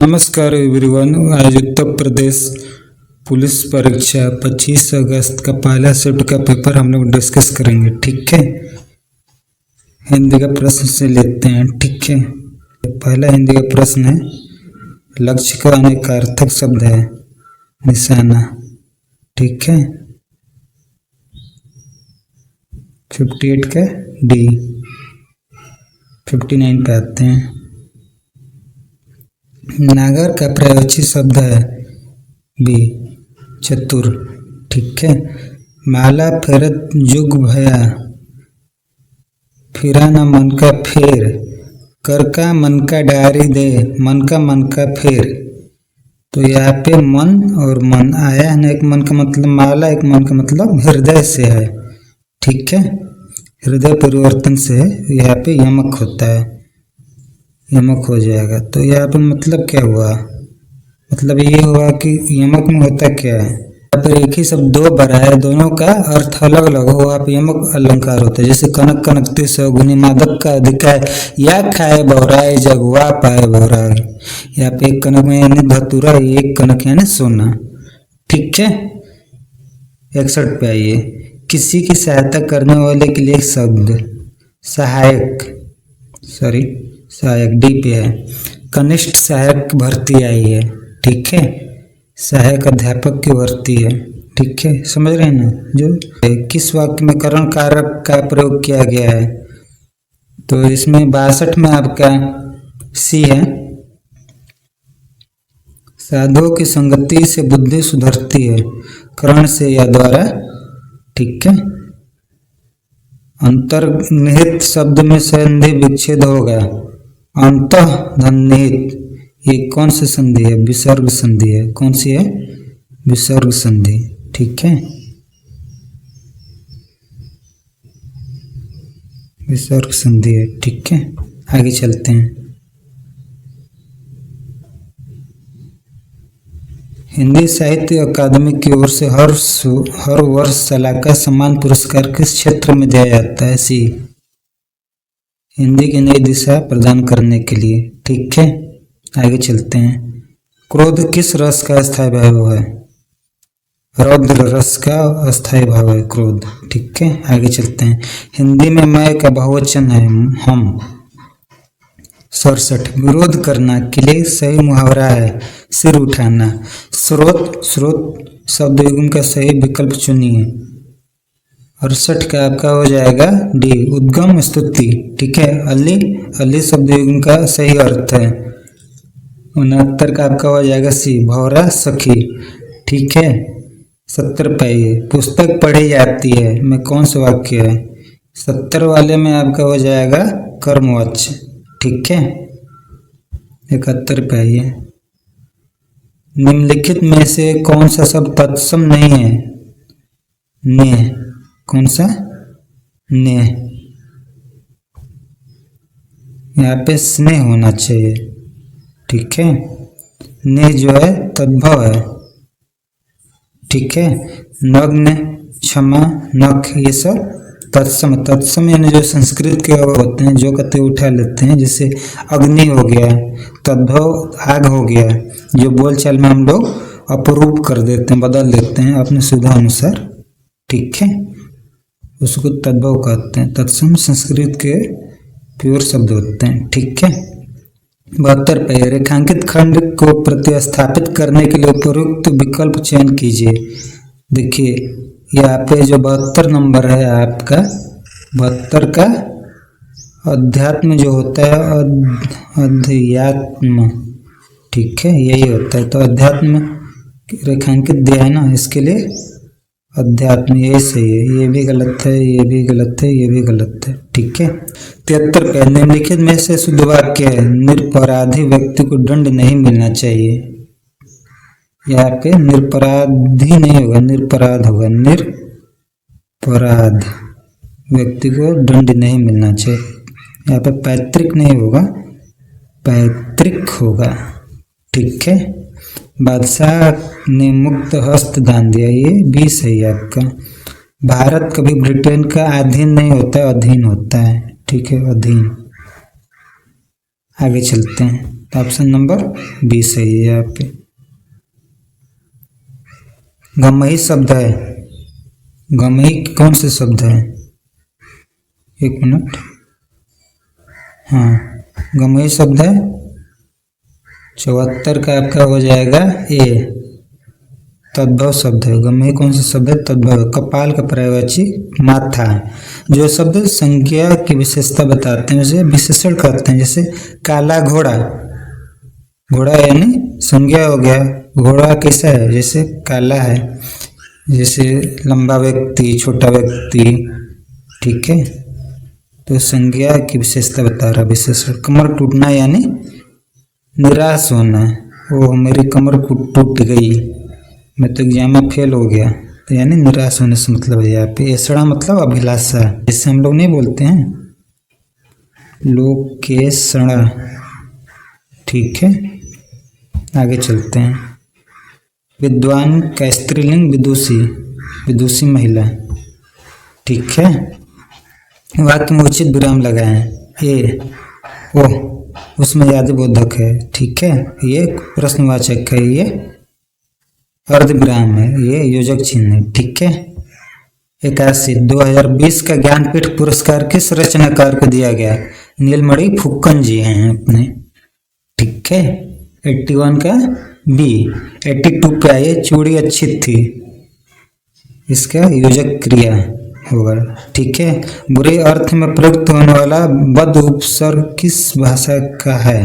नमस्कार एवरीवन। आज उत्तर प्रदेश पुलिस परीक्षा 25 अगस्त का पहला शिफ्ट का पेपर हम लोग डिस्कस करेंगे। ठीक है, हिंदी का प्रश्न से लेते हैं। ठीक है, पहला हिंदी का प्रश्न है, लक्ष्य का अनेकार्थक शब्द है निशाना। ठीक है, 58 का डी। 59 पे आते हैं। नागर का प्रयोज्य शब्द है बी चतुर। ठीक है, माला फेरत जुग भया, फिरा न मन का फेर, कर का मन का डारी दे, मन का फेर। तो यहाँ पे मन और मन आया है ना, एक मन का मतलब माला, एक मन का मतलब हृदय से है। ठीक है, हृदय परिवर्तन से यहाँ पे यमक होता है, यमक हो जाएगा। तो यहाँ पे मतलब क्या हुआ, मतलब ये हुआ कि यमक में होता क्या है, यहाँ पर एक ही शब्द दो बार है, दोनों का अर्थ अलग अलग हो, वहाँ पे यमक अलंकार होता है। जैसे कनक कनकती सौगुनी, मादक का अधिकार, या खाए बहुराए जगवा पाए बहुराए। यहाँ पे एक कनक में यानी धतूरा, एक कनक यानी सोना। ठीक है, 61 पे आइए। किसी की सहायता करने वाले के लिए शब्द सहायक, सहायक डी पे है। कनिष्ठ सहायक भर्ती आई है। ठीक है, सहायक अध्यापक की भर्ती है। ठीक है, समझ रहे हैं ना। जो किस वाक्य में करण कारक का प्रयोग किया गया है, तो इसमें 62 में आपका सी है, साधुओं की संगति से बुद्धि सुधरती है, करण से या द्वारा। ठीक है, अंतर्निहित शब्द में संधि विच्छेद होगा, अंतः धन्निहित। ये कौन सी संधि है, विसर्ग संधि है। कौन सी है, विसर्ग संधि। ठीक है, विसर्ग संधि है। ठीक है, आगे चलते हैं। हिंदी साहित्य अकादमी की ओर से हर वर्ष सलाका सम्मान पुरस्कार किस क्षेत्र में दिया जाता है, सी हिंदी की नई दिशा प्रदान करने के लिए। ठीक है, आगे चलते हैं। क्रोध किस रस का अस्थायी भाव है, रौद्र रस का अस्थायी भाव है क्रोध। ठीक है, आगे चलते हैं। हिंदी में मैं का बहुवचन है हम। 67 विरोध करना के लिए सही मुहावरा है सिर उठाना। स्रोत शब्द युग्म का सही विकल्प चुनिए। 68 का आपका हो जाएगा डी उद्गम स्तुति। ठीक है, अली शब्द युग्म का सही अर्थ है। 69 का आपका हो जाएगा सी भौरा सखी। ठीक है, 70 पे पुस्तक पढ़ी जाती है में कौन सा वाक्य है, 70 वाले में आपका हो जाएगा कर्मवाच्य। ठीक है, 71 पे आइए। निम्नलिखित में से कौन सा शब्द तत्सम नहीं है, ने। कौन सा, ने। यहाँ पे स्नेह होना चाहिए। ठीक है, ने जो है तद्भव है। ठीक है, नग्न, क्षमा, नख, ये सब तत्सम यानी जो संस्कृत के होते हैं, जो कहते उठा लेते हैं। जैसे अग्नि हो गया, तद्भव आग हो गया, जो बोलचाल में हम लोग अपरूप कर देते हैं, बदल देते हैं अपने सुविधा अनुसार। ठीक है, उसको तद्भव कहते हैं। तत्सम संस्कृत के प्योर शब्द होते हैं। ठीक है, 72 पे रेखांकित खंड को प्रतिस्थापित करने के लिए उपयुक्त विकल्प चयन कीजिए। देखिए यहाँ पे जो 72 नंबर है आपका, 72 का अध्यात्म जो होता है, अध्यात्म। ठीक है, यही होता है। तो अध्यात्म रेखांकित दिया है ना, इसके लिए अध्यात्म ये सही है। ये भी गलत है, ये भी गलत है, ये भी गलत है। ठीक है, 73 पे निम्नलिखित में से शुद्ध वाक्य है, निरपराधी व्यक्ति को दंड नहीं मिलना चाहिए। यहाँ पे निरपराधी नहीं होगा, निरपराध होगा। निरपराध व्यक्ति को दंड नहीं मिलना चाहिए। यहाँ पे पैतृक नहीं होगा, पैतृक होगा। ठीक है, बादशाह ने मुक्त हस्त दान दिया, ये भी सही है आपका। भारत कभी ब्रिटेन का अधीन नहीं होता, अधीन होता है। ठीक है, अधीन। आगे चलते हैं। तो ऑप्शन नंबर बी सही है यहाँ पे। गमही शब्द है, गमही कौन से शब्द है? एक मिनट, हाँ गमही शब्द है 74 का आपका हो जाएगा ए। तद्भव शब्द है, गमही कौन सा शब्द है? तद्भव। कपाल का पर्यायवाची माथा। जो शब्द संज्ञा की विशेषता बताते हैं उसे विशेषण कहते हैं। जैसे काला घोड़ा, घोड़ा यानी संज्ञा हो गया, घोड़ा कैसा है? जैसे काला है। जैसे लंबा व्यक्ति, छोटा व्यक्ति, ठीक है, तो संज्ञा की विशेषता बता रहा विशेषण। कमर टूटना यानी निराश होना, ओ मेरी कमर टूट गई, मैं तो एग्जाम में फेल हो गया, तो यानी निराश होने से मतलब है यहाँ पे। ऐसड़ा मतलब अभिलाषा, जिससे हम लोग नहीं बोलते हैं लोकेशणा, ठीक है। आगे चलते हैं। विद्वान का स्त्रीलिंग विदुषी, विदुषी महिला, ठीक है। वाक्य में उचित विराम लगाएं। ए ओ उसमें याद बोधक है, ठीक है, ये प्रश्नवाचक है, ये अर्ध विराम है, ये योजक चिन्ह है, ठीक है। 81 2020 का ज्ञानपीठ पुरस्कार किस रचनाकार को दिया गया? नीलमणि फुक्कन जी हैं अपने, ठीक है। 81 का बी। 82 पे आइए, चूड़ी अच्छी थी, इसका योजक क्रिया होगा, ठीक है। बुरे अर्थ में प्रयुक्त होने वाला बद उपसर्ग किस भाषा का है?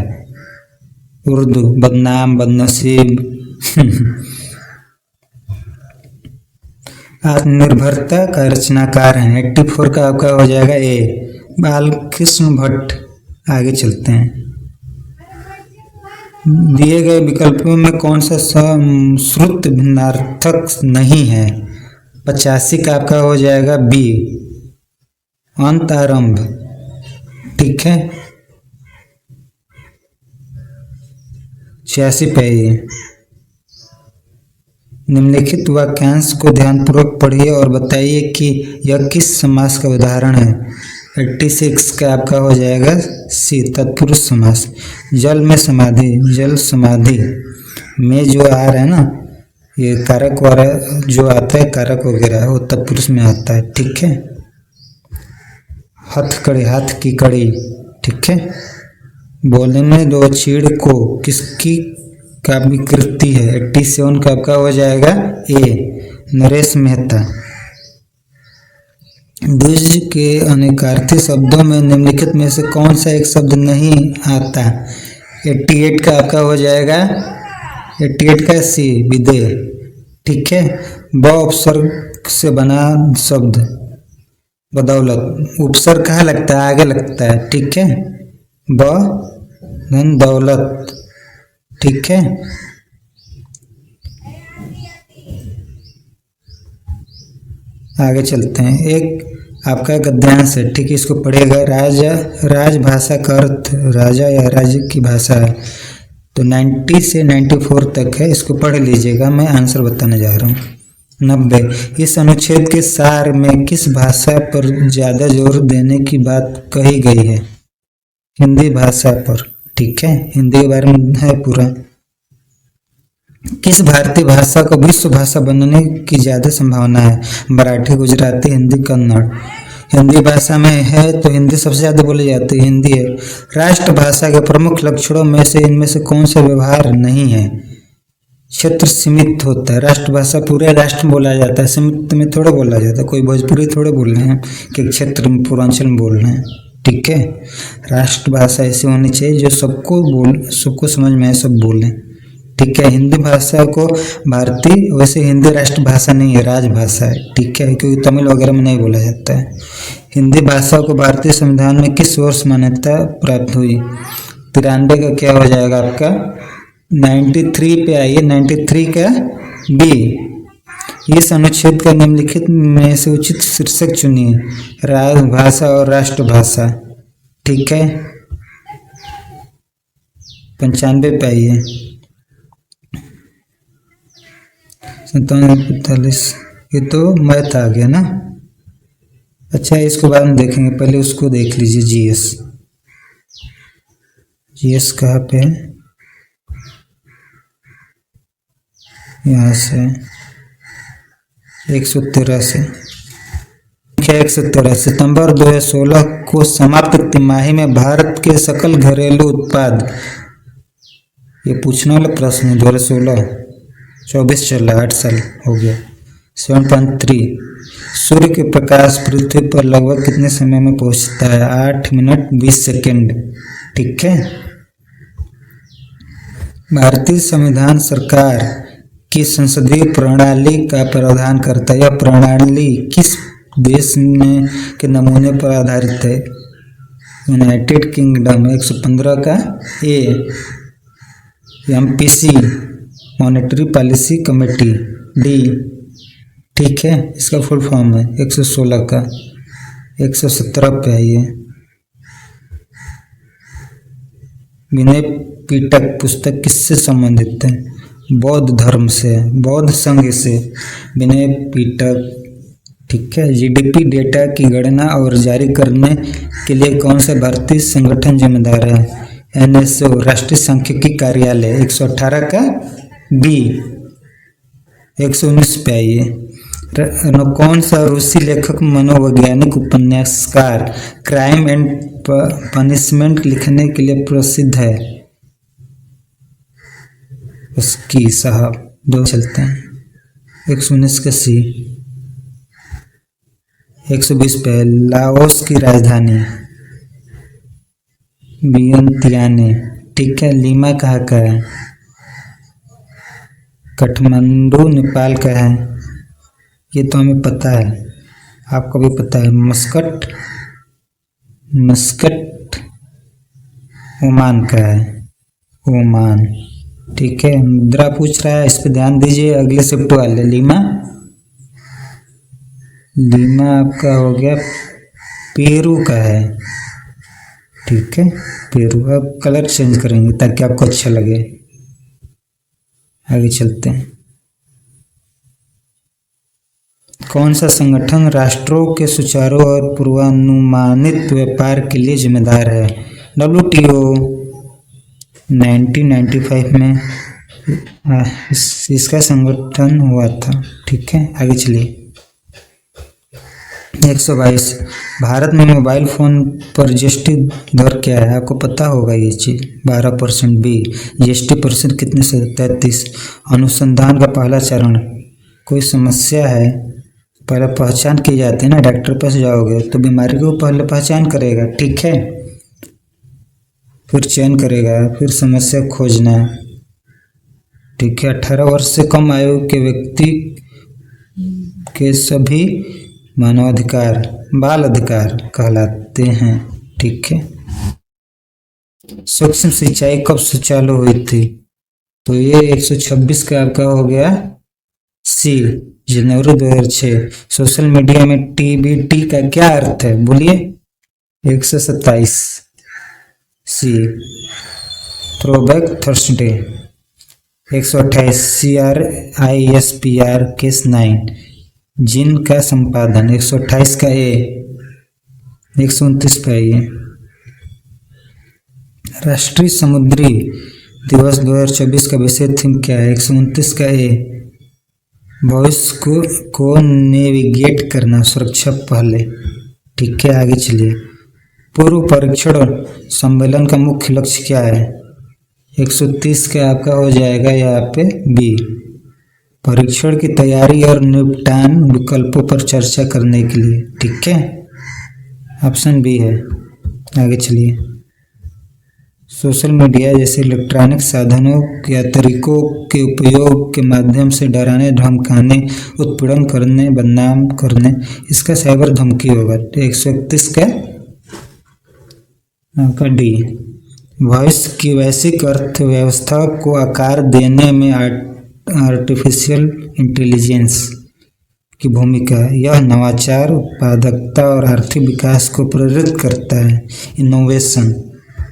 उर्दू। बदनाम, बदनसीब। आत्मनिर्भरता का रचनाकार है। 84 का आपका हो जाएगा ए, बालकृष्ण भट्ट। आगे चलते हैं। दिए गए विकल्पों में कौन सा श्रुत भिन्नार्थक नहीं है? 85 का आपका हो जाएगा बी, अंत आरंभ, ठीक है। 86 पे निम्नलिखित वाक्यांश को ध्यानपूर्वक पढ़िए और बताइए कि यह किस समास का उदाहरण है। 86 का आपका हो जाएगा सी, तत्पुरुष समास। जल में समाधि, जल समाधि में जो आ रहा है ना, ये कारक वाला जो आता है, कारक वगैरह, वो तत्पुरुष में आता है, ठीक है। हथकड़ी, हाथ की कड़ी, ठीक है। बोलने दो चीड़ को किसकी काव्य कृति है? 87 का आपका हो जाएगा ए, नरेश मेहता। द्विज के अनेकार्थी शब्दों में निम्नलिखित में से कौन सा एक शब्द नहीं आता? 88 का आपका हो जाएगा, 88 का सी, विदेह, ठीक है। ब उपसर्ग से बना शब्द बदौलत, उपसर्ग कहाँ लगता है? आगे लगता है, ठीक है। ब धन दौलत, ठीक है। आगे चलते हैं। एक आपका गद्यांश है, ठीक है, इसको पढ़ेगा। राजा, राजभाषा का अर्थ राजा या राज्य की भाषा है, तो 90 से 94 तक है, इसको पढ़ लीजिएगा, मैं आंसर बताने जा रहा हूँ। 90 इस अनुच्छेद के सार में किस भाषा पर ज़्यादा जोर देने की बात कही गई है? हिंदी भाषा पर, ठीक है, हिंदी के बारे में है पूरा। किस भारतीय भाषा को विश्व भाषा बनने की ज़्यादा संभावना है? मराठी, गुजराती, हिंदी, कन्नड़। हिंदी भाषा में है तो हिंदी सबसे ज़्यादा बोली जाती है, हिंदी है। राष्ट्रभाषा के प्रमुख लक्षणों में से इनमें से कौन सा व्यवहार नहीं है? क्षेत्र सीमित होता है, राष्ट्रभाषा पूरे राष्ट्र में बोला जाता है, सीमित में थोड़ा बोला जाता है। कोई भोजपुरी थोड़े बोल रहे हैं कि क्षेत्र में, पूर्वांचल में बोल रहे हैं, ठीक है। राष्ट्रभाषा ऐसी होनी चाहिए जो सबको समझ में आए, सब बोलें, ठीक है। हिंदी भाषा को भारतीय, वैसे हिंदी राष्ट्रभाषा नहीं है, राजभाषा है, ठीक है, क्योंकि तमिल वगैरह में नहीं बोला जाता है। हिंदी भाषा को भारतीय संविधान में किस वर्ष मान्यता प्राप्त हुई? 93 का क्या हो जाएगा आपका? 93 पे आइए, 93 का बी। इस अनुच्छेद का निम्नलिखित में से उचित शीर्षक चुनिए। राजभाषा और राष्ट्रभाषा, ठीक है। 95 पे आइए। 47 ये तो मैथ आ गया ना। अच्छा, इसको बाद में देखेंगे, पहले उसको देख लीजिए। जीएस, जीएस कहाँ पे है? यहाँ से 113 से 113 सितंबर 2016 को समाप्त तिमाही में भारत के सकल घरेलू उत्पाद, ये पूछने वाला प्रश्न है। 2016 24 चल रहा, 8 साल हो गया। 7.3 सूर्य के प्रकाश पृथ्वी पर लगभग कितने समय में पहुंचता है? 8 मिनट 20 सेकेंड। ठीक है। भारतीय संविधान सरकार की संसदीय प्रणाली का प्रावधान करता है। यह प्रणाली किस देश में के नमूने पर आधारित है? United kingdom. 115 का ए, MPC monetary policy committee. D, ठीक है, इसका फुल फॉर्म है। 116 का 117 पे है ये। विनय पिटक पुस्तक किससे संबंधित है? बौद्ध धर्म से, बौद्ध संघ से। विनय पिटक, ठीक है। जीडीपी डेटा की गणना और जारी करने के लिए कौन सा भारतीय संगठन जिम्मेदार है? NSO राष्ट्रीय सांख्यिकी कार्यालय। 118 का बी। 119 पे आइए। कौन सा रूसी लेखक मनोवैज्ञानिक उपन्यासकार क्राइम एंड पनिशमेंट लिखने के लिए प्रसिद्ध है? उसकी साहब दो चलते हैं। 119 का सी। 120 पे लाओस की राजधानी वियंतियाने। ठीक है। लीमा कहाँ का है? काठमांडू नेपाल का है। ये तो हमें पता है, आपको भी पता है। मस्कट, मस्कट ओमान का है, ओमान। ठीक है। मुद्रा पूछ रहा है, इस पे ध्यान दीजिए। अगले शिफ्ट वाले लीमा, लीमा आपका हो गया पेरू का है। ठीक है, पेरू। अब कलर चेंज करेंगे ताकि आपको अच्छा लगे। आगे चलते हैं। कौन सा संगठन राष्ट्रों के सुचारू और पूर्वानुमानित व्यापार के लिए जिम्मेदार है? WTO 1995 में इसका संगठन हुआ था। ठीक है, आगे चलिए। 122 भारत में मोबाइल फ़ोन पर जीएसटी दर क्या है? आपको पता होगा ये चीज़। 12%। बी, जीएसटी परसेंट कितने से? 33। अनुसंधान का पहला चरण। कोई समस्या है, पहले पहचान की जाती है ना। डॉक्टर पास जाओगे तो बीमारी को पहले पहचान करेगा, ठीक है, फिर चयन करेगा, फिर समस्या खोजना। ठीक है। 18 वर्ष से कम आयु के व्यक्ति के सभी मानवाधिकार बाल अधिकार कहलाते हैं। ठीक है। सूक्ष्म सिंचाई कब चालू हुई थी? तो ये 126 का आपका हो गया सी, जनवरी 2006। सोशल मीडिया में TBT का क्या अर्थ है? बोलिए। 127 सी, थ्रोबैक थर्सडे। 128 CRISPR केस 9, जिन का संपादन। 128 का ए। 129 पे ये राष्ट्रीय समुद्री दिवस 2024 का विषय थीम क्या है? 129 का ए। भविष्य को नेविगेट करना, सुरक्षा पहले। ठीक है, आगे चलिए। पूर्व परीक्षण सम्मेलन का मुख्य लक्ष्य क्या है? 130 का आपका हो जाएगा यहाँ पे बी, परीक्षण की तैयारी और निपटान विकल्पों पर चर्चा करने के लिए। ठीक है, ऑप्शन बी है। आगे चलिए। सोशल मीडिया जैसे इलेक्ट्रॉनिक साधनों या तरीकों के उपयोग के माध्यम से डराने, धमकाने, उत्पीड़न करने, बदनाम करने, इसका साइबर धमकी होगा। 131 का डी, भविष्य की वैश्विक अर्थव्यवस्था को आकार देने में आर्टिफिशियल इंटेलिजेंस की भूमिका। यह नवाचार, उत्पादकता और आर्थिक विकास को प्रेरित करता है, इनोवेशन।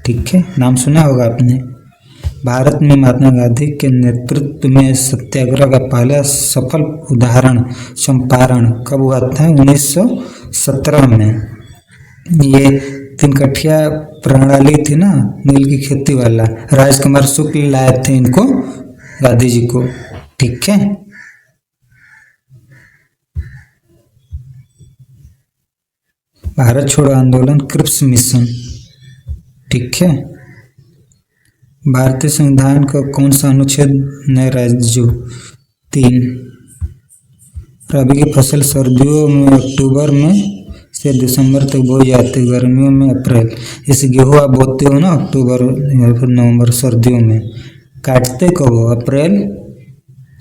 ठीक है, नाम सुना होगा आपने। भारत में महात्मा गांधी के नेतृत्व में सत्याग्रह का पहला सफल उदाहरण चंपारण कब हुआ था? 1917 में। ये तिनकठिया प्रणाली थी ना, नील की खेती वाला, राजकुमार शुक्ल लाए थे इनको, गांधी जी को। ठीक है। भारत छोड़ो आंदोलन, क्रिप्स मिशन, ठीक है। भारतीय संविधान का कौन सा अनुच्छेद नए राज्यों? 3। रबी की फसल सर्दियों में अक्टूबर में से दिसंबर तक बोई जाती है, गर्मियों में अप्रैल। जैसे गेहूँ आप बोते हो ना अक्टूबर या फिर नवंबर, सर्दियों में। काटते कब हो? अप्रैल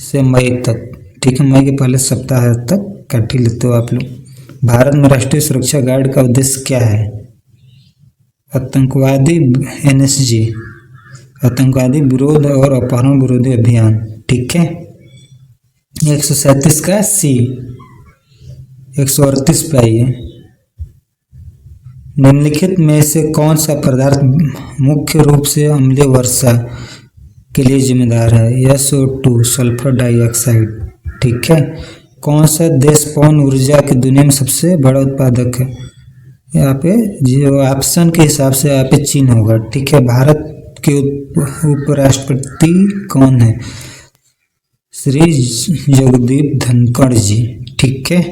से मई तक, ठीक है। मई के पहले सप्ताह तक काट ही लेते हो आप लोग। भारत में राष्ट्रीय सुरक्षा गार्ड का उद्देश्य क्या है? आतंकवादी NSG, आतंकवादी विरोध और अपहरण विरोधी अभियान, ठीक है। 137 का C, 138 पे आइए। निम्नलिखित में से कौन सा पदार्थ मुख्य रूप से अम्लीय वर्षा के लिए जिम्मेदार है? SO2, सल्फर डाइऑक्साइड, ठीक है। कौन सा देश पवन ऊर्जा की दुनिया में सबसे बड़ा उत्पादक है? यहाँ पे जो ऑप्शन के हिसाब से यहाँ पे चीन होगा, ठीक है। भारत के उपराष्ट्रपति कौन है? श्री जगदीप धनखड़ जी, ठीक है।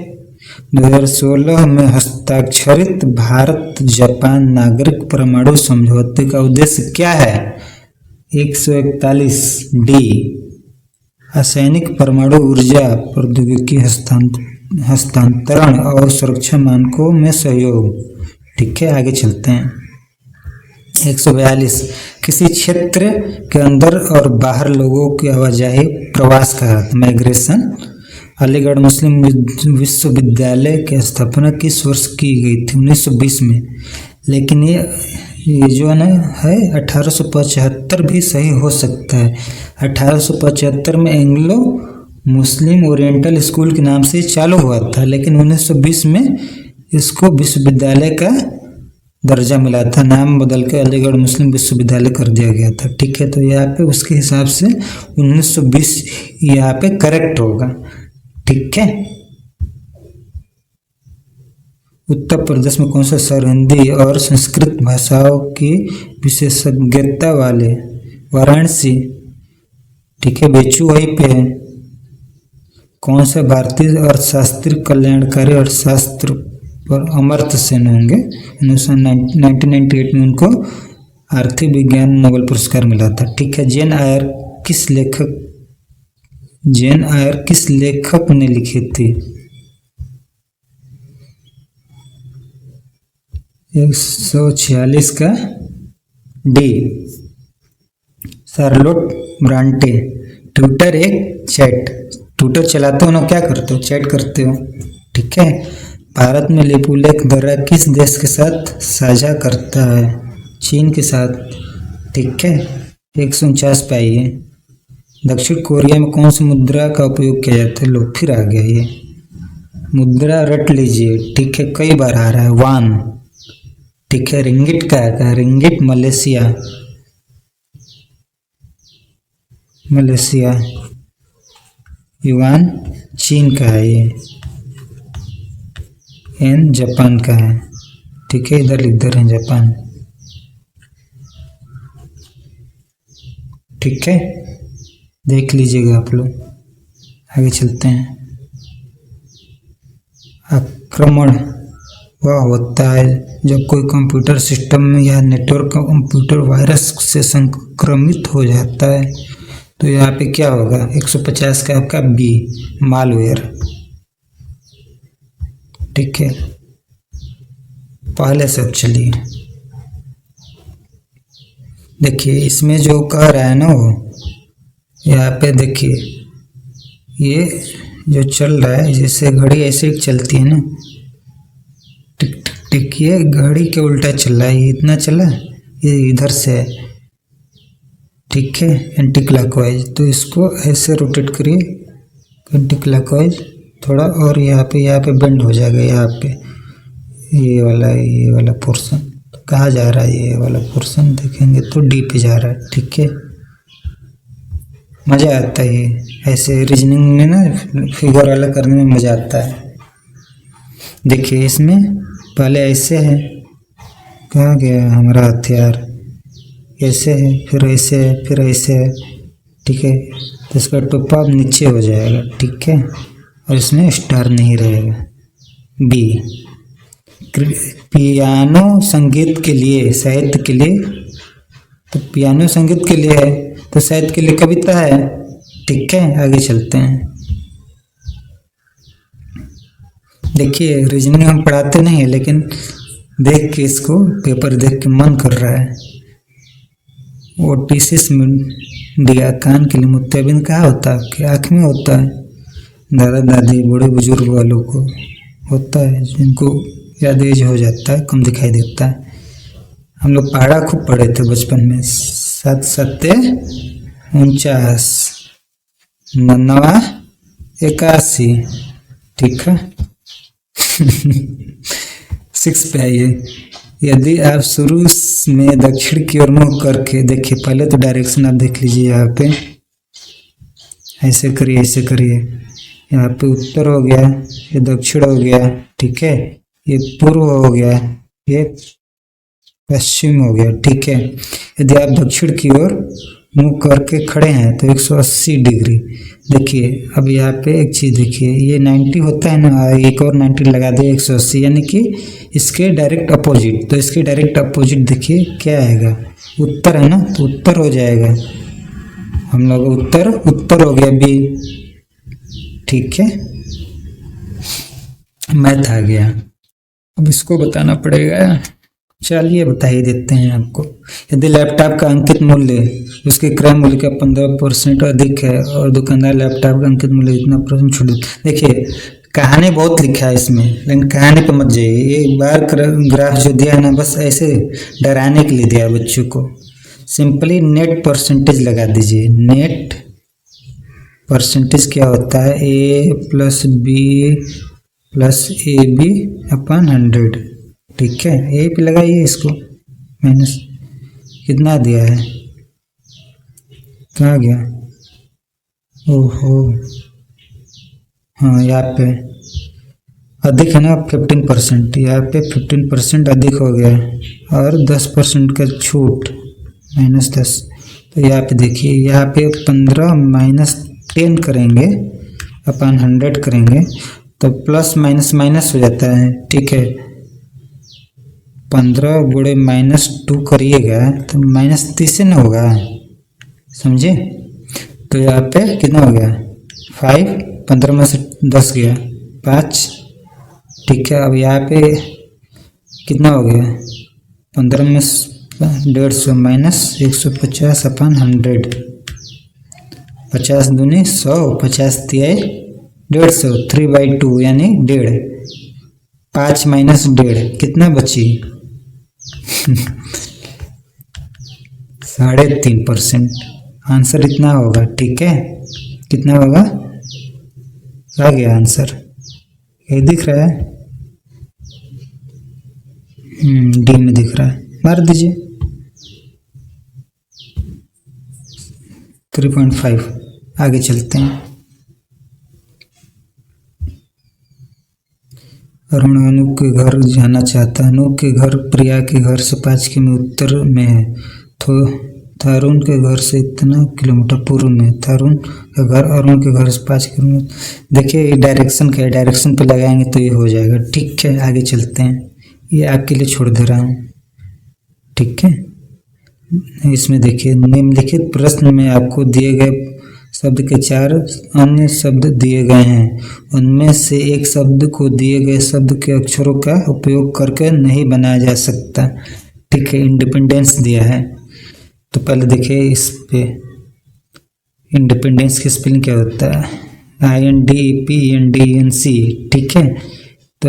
2016 में हस्ताक्षरित भारत जापान नागरिक परमाणु समझौते का उद्देश्य क्या है? 141 D, रासायनिक परमाणु ऊर्जा प्रौद्योगिकी हस्तांतरण और सुरक्षा मानकों में सहयोग, ठीक है। आगे चलते हैं। 142 किसी क्षेत्र के अंदर और बाहर लोगों की आवाजाही प्रवास का माइग्रेशन। अलीगढ़ मुस्लिम विश्वविद्यालय की स्थापना किस वर्ष की गई थी? 1920 में। लेकिन ये जो है 1875 भी सही हो सकता है। 1875 में एंग्लो मुस्लिम ओरिएंटल स्कूल के नाम से चालू हुआ था, लेकिन 1920 में इसको विश्वविद्यालय का दर्जा मिला था, नाम बदल के अलीगढ़ मुस्लिम विश्वविद्यालय कर दिया गया था, ठीक है। तो यहाँ पे उसके हिसाब से 1920 यहाँ पे करेक्ट होगा, ठीक है। उत्तर प्रदेश में कौन सा शहर हिंदी और संस्कृत भाषाओं की विशेषज्ञता वाले? वाराणसी, ठीक है। बेचू वहीं पे है। कौन सा भारतीय अर्थशास्त्री कल्याणकारी अर्थशास्त्र पर अमर्त्य सेन होंगे? 1998 में उनको आर्थिक विज्ञान नोबेल पुरस्कार मिला था, ठीक है। जेन आयर किस लेखक ने लिखी थी? 146 का D, शार्लोट ब्रांटे। ट्विटर एक ट्विटर चलाते हो ना, क्या करते हो? चैट करते हो, ठीक है। भारत में लिपुलेख दर्रा किस देश के साथ साझा करता है? चीन के साथ, ठीक है। 149 पे आइए। दक्षिण कोरिया में कौन सी मुद्रा का उपयोग किया जाता है? लो फिर आ गया ये मुद्रा, रट लीजिए, ठीक है। कई बार आ रहा है। वान, ठीक है। रिंगिट का है, रिंगिट मलेशिया। युआन चीन का है, ये एन जापान का है, ठीक है। इधर लिख दे रहे हैं जापान, ठीक है। देख लीजिएगा आप लोग। आगे चलते हैं। आक्रमण वह होता है जब कोई कंप्यूटर सिस्टम में या नेटवर्क कंप्यूटर वायरस से संक्रमित हो जाता है। तो यहाँ पे क्या होगा? 150 का आपका B, मालवेयर, ठीक है। पहले सब चलिए देखिए, इसमें जो कह रहा है ना वो, यहाँ पे देखिए ये जो चल रहा है, जैसे घड़ी ऐसे ही चलती है ना, टिक टिक टिक, ये घड़ी के उल्टा चल रहा है। ये इतना चला, ये इधर से है, ठीक है, एंटी क्लॉकवाइज। तो इसको ऐसे रोटेट करिए एंटी क्लॉकवाइज थोड़ा, और यहाँ पे बेंड हो जाएगा। यहाँ पे ये वाला पोर्शन तो कहाँ जा रहा है? ये वाला पोर्शन देखेंगे तो डी पे जा रहा है, ठीक है। मज़ा आता है ये ऐसे रीजनिंग में ना, फिगर वाला करने में मज़ा आता है। देखिए इसमें पहले ऐसे है, कहाँ गया हमारा हथियार? ऐसे है, फिर ऐसे है, फिर ऐसे है, ठीक है। तो इसका टोपा नीचे हो जाएगा, ठीक है, और इसमें स्टार नहीं रहेगा। बी, पियानो संगीत के लिए, साहित्य के लिए, तो पियानो संगीत के लिए है तो साहित्य के लिए कविता है, ठीक है। आगे चलते हैं। देखिए रीजनिंग हम पढ़ाते नहीं है, लेकिन देख के इसको पेपर देख के मन कर रहा है। ओटिसिस मीडिया, कान के लिए मोतियाबिंद कहाँ होता है? कि आँख में होता है। दादा दादी बूढ़े बुजुर्ग वालों को होता है, जिनको याद एज हो जाता है, कम दिखाई देता है। हम लोग पहाड़ा खूब पढ़े थे बचपन में। 7 सत्ते 49, 9 81, ठीक है। 6 पे आइए। यदि आप शुरू में दक्षिण की ओर मुँह करके, देखिए पहले तो डायरेक्शन आप देख लीजिए, यहाँ पे ऐसे करिए, ऐसे करिए। यहाँ पे उत्तर हो गया, ये दक्षिण हो गया, ठीक है, ये पूर्व हो गया, ये पश्चिम हो गया, ठीक है। यदि आप दक्षिण की ओर मुंह करके खड़े हैं तो 180 डिग्री। देखिए अब यहाँ पे एक चीज़ देखिए, ये 90 होता है ना, एक और 90 लगा दिए 180, यानी कि इसके डायरेक्ट अपोजिट। तो इसके डायरेक्ट अपोजिट देखिए क्या आएगा, उत्तर है ना, तो उत्तर हो जाएगा। हम लोग उत्तर हो गया बी, ठीक है। मैथ आ गया। अब इसको बताना पड़ेगा, चलिए बता ही देते हैं आपको। यदि लैपटॉप का अंकित मूल्य उसके क्रय मूल्य का 15% अधिक है और दुकानदार लैपटॉप का अंकित मूल्य इतना % छूट। देखिए कहानी बहुत लिखा है इसमें, लेकिन कहानी पे मत जाइए। एक बार ग्राफ जो दिया है ना, बस ऐसे डराने के लिए दिया है बच्चों को। सिंपली नेट परसेंटेज लगा दीजिए। नेट परसेंटेज क्या होता है? A + B + AB अपन 100, ठीक है। ए पे लगाइए इसको, माइनस कितना दिया है, कहाँ गया? ओहो हाँ, यहाँ पे अधिक है ना 15%, यहाँ पे 15% अधिक हो गया और 10% का छूट, -10। तो यहाँ पे देखिए, यहाँ पे 15 - 10 करेंगे अपन 100 करेंगे तो प्लस माइनस माइनस हो जाता है, ठीक है। 15 गुणे -2 करिएगा तो -30 न होगा, समझे। तो यहाँ पे कितना हो गया 5, 15 में से 10 गया 5, ठीक है। अब यहाँ पे कितना हो गया 15 में 150 -150 अपन 100, 50 दूनी 100, 50 तिहाई 150, 3/2 यानी 1.5, 5 - 1.5 कितना बची 3.5%। आंसर इतना होगा, ठीक है। कितना होगा, आ गया आंसर, ये दिख रहा है, डी में दिख रहा है, मार दीजिए 3.5। आगे चलते हैं। अरुण अनूप के घर जाना चाहता है। अनूप के घर प्रिया के घर से 5 किमी उत्तर में है, तो अरुण के घर से इतना किलोमीटर पूर्व में। अरुण का घर अरुण के घर से 5 किलोमीटर। देखिए ये डायरेक्शन का है, डायरेक्शन पे लगाएंगे तो ये हो जाएगा, ठीक है। आगे चलते हैं, ये आपके लिए छोड़ दे रहा हूँ, ठीक है। इसमें देखिए निम्नलिखित प्रश्न में आपको दिए गए शब्द के 4 अन्य शब्द दिए गए हैं। उनमें से एक शब्द को दिए गए शब्द के अक्षरों का उपयोग करके नहीं बनाया जा सकता, ठीक है। इंडिपेंडेंस दिया है, तो पहले देखिए इस पे इंडिपेंडेंस की स्पेलिंग क्या होता है, INDEPENDENC, ठीक है। तो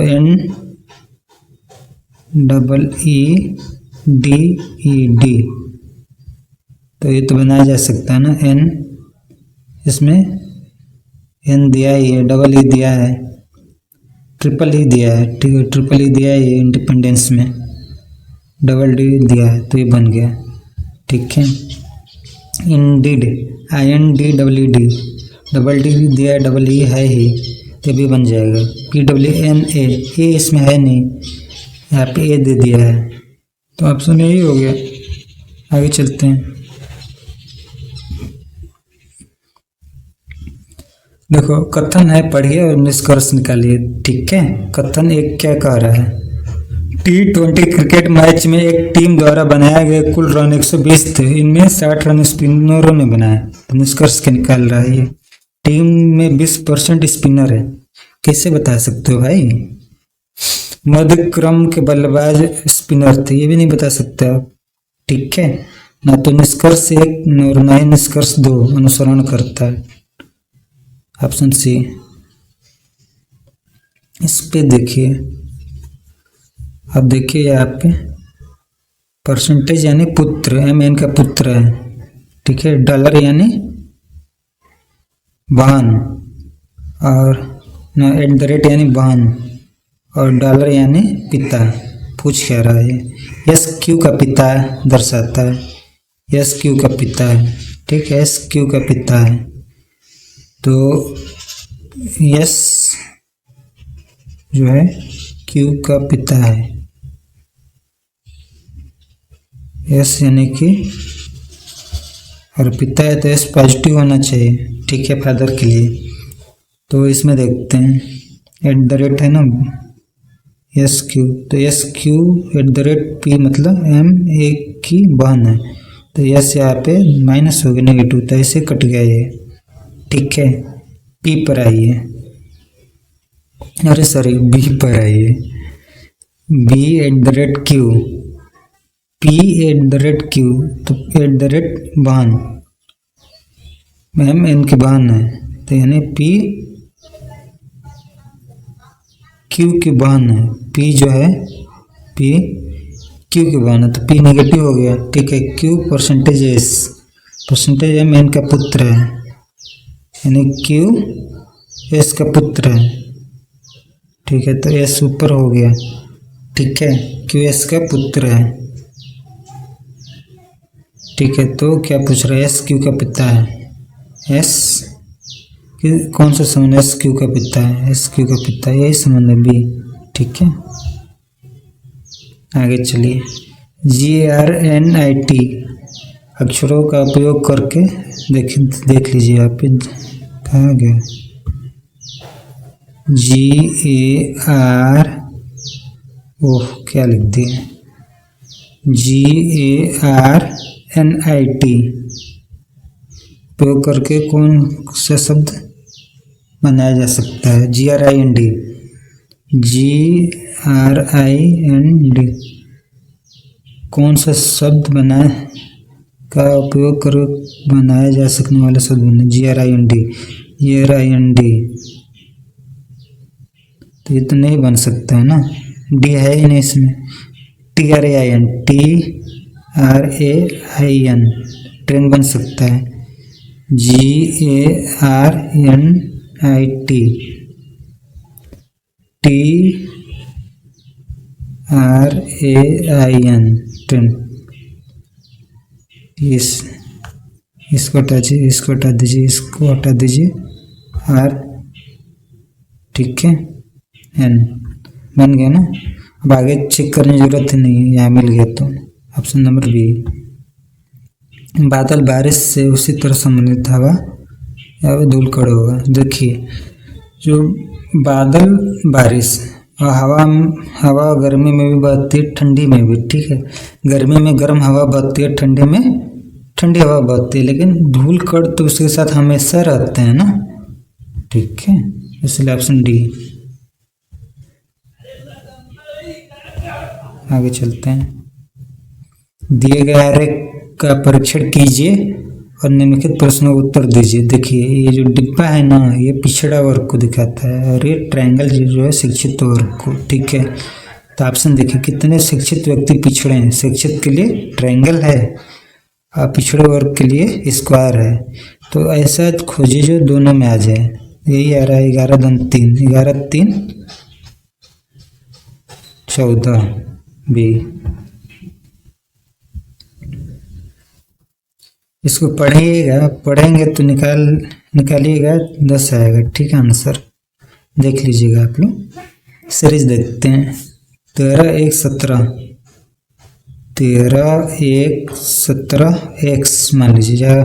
NEEDED, तो ये तो बनाया जा सकता है ना। N इसमें N दिया ही है, डबल E दिया है, ट्रिपल E दिया है, ठीक है। ट्रिपल E दिया है ये इंडिपेंडेंस में, डबल D दिया है, तो ये बन गया, ठीक है। इंडीड INDEED, डबल D दिया है, डबल E है ही, तो भी बन जाएगा। PWNA, ए इसमें है नहीं, यहाँ पे ए दे दिया है, तो ऑप्शन यही हो गया। आगे चलते हैं। देखो कथन है, पढ़िए और निष्कर्ष निकालिए। ठीक है, कथन एक क्या कह रहा है, T20 क्रिकेट मैच में एक टीम द्वारा बनाया गया कुल रन 120 थे, इनमें 60 रन स्पिनरों ने बनाए। तो निष्कर्ष क्या निकाल रहा है, ये टीम में 20% स्पिनर है। कैसे बता सकते हो भाई? मध्य क्रम के बल्लेबाज स्पिनर थे, ये भी नहीं बता सकते आप। ठीक है, ना तो निष्कर्ष एक और ना ही निष्कर्ष दो अनुसरण करता है। Option C. इस पे देखिए, अब देखिए यहाँ पे परसेंटेज यानी पुत्र, एम का पुत्र है। ठीक है, डॉलर यानी बहन, और एट द रेट यानी बहन, और डॉलर यानी पिता। पूछ क्या रहा है, यस क्यू का पिता दर्शाता है, यस क्यू का पिता है। ठीक है, यस क्यू का पिता है, तो यस जो है क्यू का पिता है। यस यानी कि और पिता है तो एस पॉजिटिव होना चाहिए। ठीक है, फादर के लिए। तो इसमें देखते हैं, एट द रेट है ना, एस क्यू, तो S Q eight the rate P मतलब एम ए की बहन है, तो एस यहाँ पे माइनस हो गया, नेगेटिव, तो ऐसे कट गया ये। ठीक है, पी पर आइए, अरे सॉरी बी पर आइए, B at the rate Q, P at the rate Q, तो एट द रेट बहन, एम एन की बहन है, तो यानी पी क्यू की बहन है। पी जो है पी क्यू की बहन है, तो पी नेगेटिव हो गया। ठीक है, Q percentage S, percentage M N का पुत्र है, यानी क्यू एस का पुत्र है। ठीक है, तो एस ऊपर हो गया। ठीक है, क्यू एस का पुत्र है। ठीक है, तो क्या पूछ रहा है, एस क्यू का पिता है। एस कौन सा संबंध, एस क्यू का पिता है, एस क्यू का पिता, यही संबंध है बी। ठीक है, आगे चलिए। GRNIT अक्षरों का उपयोग करके देख लीजिए आप, कहाँ गया, GAR, ओह क्या लिख दिए, GARNIT उपयोग करके कौन सा शब्द बनाया जा सकता है, GRIND, GRIND कौन सा शब्द बनाए का उपयोग कर बनाया जा सकने वाला शब्द बने, GRIND, GRIND, तो ये तो नहीं बन सकता है ना, डी है ही नहीं इसमें। TRAIN, TRAIN ट्रेन बन सकता है, GARNIT, TRAIN ट्रेन। इसको हटा दीजिए, इसको हटा दीजिए, इसको हटा दीजिए, आर, ठीक है, एन बन गया ना। अब आगे चेक करने की जरूरत नहीं है, यहाँ मिल गया। तो ऑप्शन नंबर बी, बादल बारिश से उसी तरह संबंधित हवा या धूलकण होगा। देखिए, जो बादल बारिश और हवा गर्मी में भी बहती है, ठंडी में भी। ठीक है, गर्मी में गर्म हवा बहती है, ठंडी में ठंडी हवा बहती है, लेकिन धूलकण तो उसके साथ हमेशा रहते हैं ना। ठीक है, इसलिए ऑप्शन डी। आगे चलते हैं, दिए गए आरेख का परीक्षण कीजिए और निम्नलिखित प्रश्नों का उत्तर दीजिए। देखिए, ये जो डिब्बा है ना, ये पिछड़ा वर्ग को दिखाता है, और ये ट्रायंगल जो है शिक्षित वर्ग को। ठीक है, तो ऑप्शन देखिए, कितने शिक्षित व्यक्ति पिछड़े हैं। शिक्षित के लिए ट्रायंगल है और पिछड़े वर्ग के लिए स्क्वायर है। तो ऐसा खोजिए जो दोनों में आ जाए। यही आ रहा है 11 दूनी 3, 11 3 14 बी। इसको पढ़ेंगे तो निकालिएगा 10 आएगा। ठीक है, आंसर देख लीजिएगा आप लोग। सीरीज देखते हैं, 13 1 17, 13 1 17 एक्स मान लीजिए, या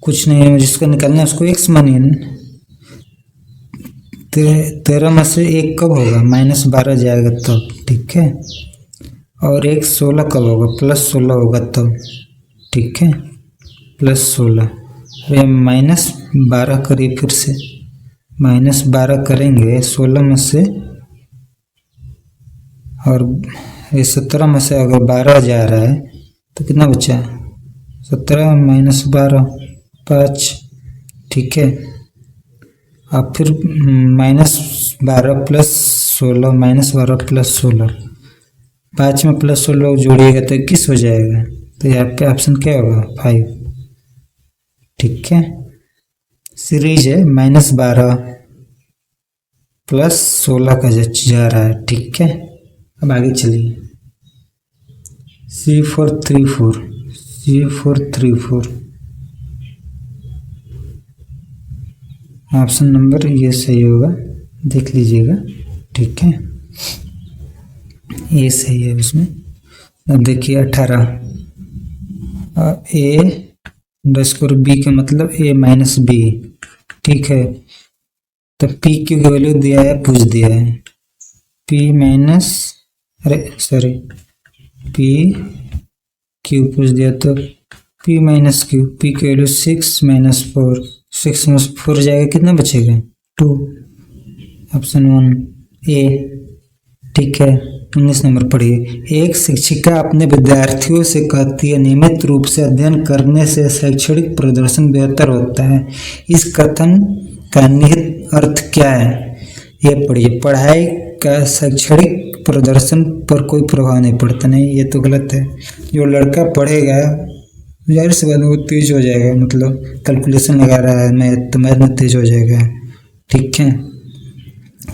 कुछ नहीं है, जिसको निकालना है उसको एक्स मानिए। 13 में से एक कब होगा, -12 जाएगा तब, ठीक है। और एक 16 कब होगा, +16 होगा तब, ठीक है, +16। अरे -12 करिए, फिर से -12 करेंगे 16 में से, और ये 17 में से अगर 12 जा रहा है तो कितना बचा, 17 -12 5, ठीक है। अब फिर -12 + 16, -12 + 16, 5 में +16 जोड़िएगा तो 21 हो जाएगा। तो यहाँ पे ऑप्शन क्या होगा, 5, ठीक है। सीरीज है -12 + 16 का जा रहा है, ठीक है। अब आगे चलिए, C434, C434 ऑप्शन नंबर ये सही होगा, देख लीजिएगा, ठीक है, ये सही है उसमें। अब देखिए 18, A_B का मतलब A-B, ठीक है। तो P की वैल्यू दिया है, पूछ दिया है, P पूछ दिया, तो P-Q, P की वैल्यू 6 - 4, 6 में 4 जाएगा, कितना बचेगा, 2, ऑप्शन 1 A, ठीक है। 19 नंबर पढ़िए। एक शिक्षिका अपने विद्यार्थियों से कहती है, नियमित रूप से अध्ययन करने से शैक्षणिक प्रदर्शन बेहतर होता है। इस कथन का निहित अर्थ क्या है, ये पढ़िए। पढ़ाई का शैक्षणिक प्रदर्शन पर कोई प्रभाव नहीं पड़ता, नहीं, ये तो गलत है। जो लड़का पढ़ेगा जाहिर सी बात वो तेज हो जाएगा, मतलब कैलकुलेशन लगा रहा है मैथ, तो मैथ में तेज हो जाएगा, ठीक है।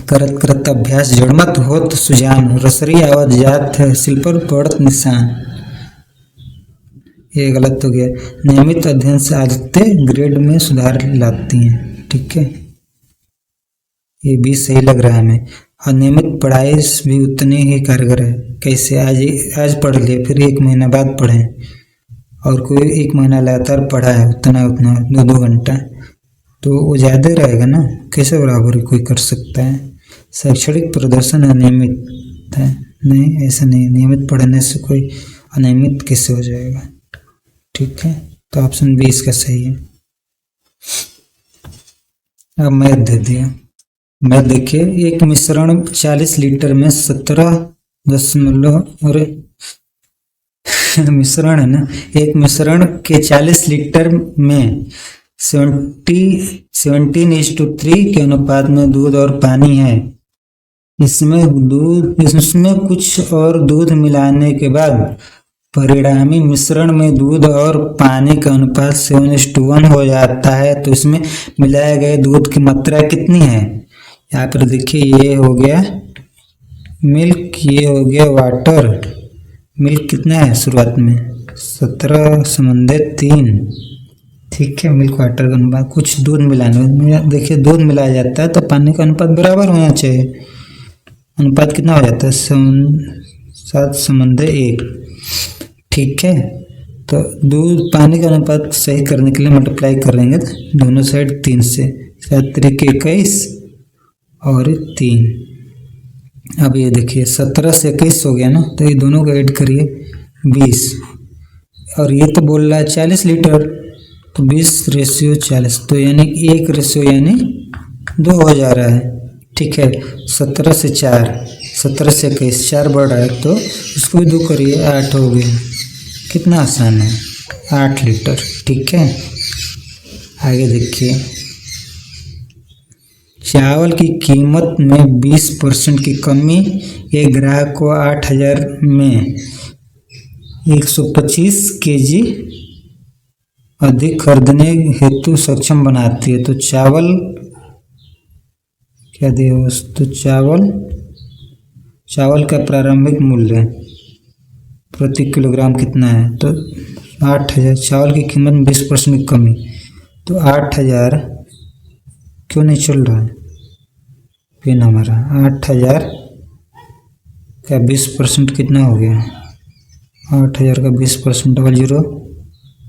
करत करत अभ्यास जड़मत होत सुजान, रसरी आवाज जात है सिल पर पड़त निशान, ये गलत हो गया। नियमित अध्ययन से आदतें ग्रेड में सुधार लाती हैं, ठीक है, ये भी सही लग रहा है हमें। और नियमित पढ़ाई भी उतनी ही कारगर है। कैसे, आज पढ़ लिए, फिर 1 महीना बाद पढ़ें, और कोई 1 महीना लगातार पढ़ा है उतना 2-2 घंटा, तो वो ज़्यादा रहेगा ना, कैसे बराबर कोई कर सकता है। शैक्षणिक प्रदर्शन अनियमित है, नहीं, ऐसा नहीं, नियमित पढ़ने से कोई अनियमित कैसे हो जाएगा, ठीक है। तो ऑप्शन बी इसका सही है। अब मैथ दे दिया, मैथ देखिए। एक मिश्रण 40 लीटर में 17 मिश्रण है ना, एक मिश्रण के 40 लीटर में 17:3 के अनुपात में दूध और पानी है। इसमें कुछ और दूध मिलाने के बाद परिणामी मिश्रण में दूध और पानी का अनुपात 7:1 हो जाता है। तो इसमें मिलाए गए दूध की मात्रा कितनी है। यहाँ पर देखिए, ये हो गया मिल्क, ये हो गया वाटर। मिल्क कितना है शुरुआत में, 17/3, ठीक है। मिल्क वाटर का अनुपात, कुछ दूध मिलाने, देखिए दूध मिलाया जाता है तो पानी का अनुपात बराबर होना चाहिए। अनुपात कितना हो जाता है, 7/1, ठीक है। तो दूध पानी का अनुपात सही करने के लिए मल्टीप्लाई करेंगे दोनों साइड 3 से, 7×3 = 21 और 3। अब ये देखिए 17 से 21 हो गया ना, तो ये दोनों को ऐड करिए 20, और ये तो बोल रहा है 40 लीटर, तो 20:40, तो यानी 1 यानी 2 हो जा रहा है, ठीक है। 17 से 4, 17 से 21, 4 बढ़ रहा है तो इसको भी 2 करिए, 8 हो गया। कितना आसान है, 8 लीटर, ठीक है। आगे देखिए, चावल की कीमत में 20% की कमी एक ग्राहक को 8,000 में 125 kg अधिक खरीदने हेतु सक्षम बनाती है। तो चावल क्या दिया, तो चावल का प्रारंभिक मूल्य प्रति किलोग्राम कितना है, तो 8,000। चावल की कीमत में 20% की कमी, तो 8,000 क्यों नहीं चल रहा है पेन हमारा, 8,000 का 20% कितना हो गया, 8,000 का 20%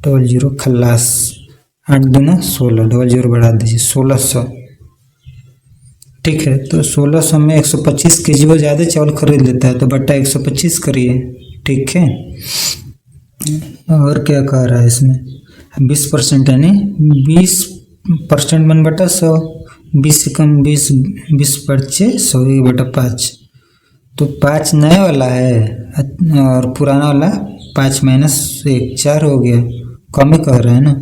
0000 खल्लास, 8 दूना 16, 00 बढ़ा दीजिए 1600, ठीक है, तो 1600 में 125 केजी वो ज़्यादा चावल खरीद लेता है तो बट्टा 125 करिए। ठीक है, और क्या कह रहा है इसमें, 20% यानी 20% 1/100, 20 से कम 20 बच्चे 100 1/5। तो 5 नए वाला है और पुराना वाला 5 - 1 4 हो गया, कम ही कह रहे हैं ना।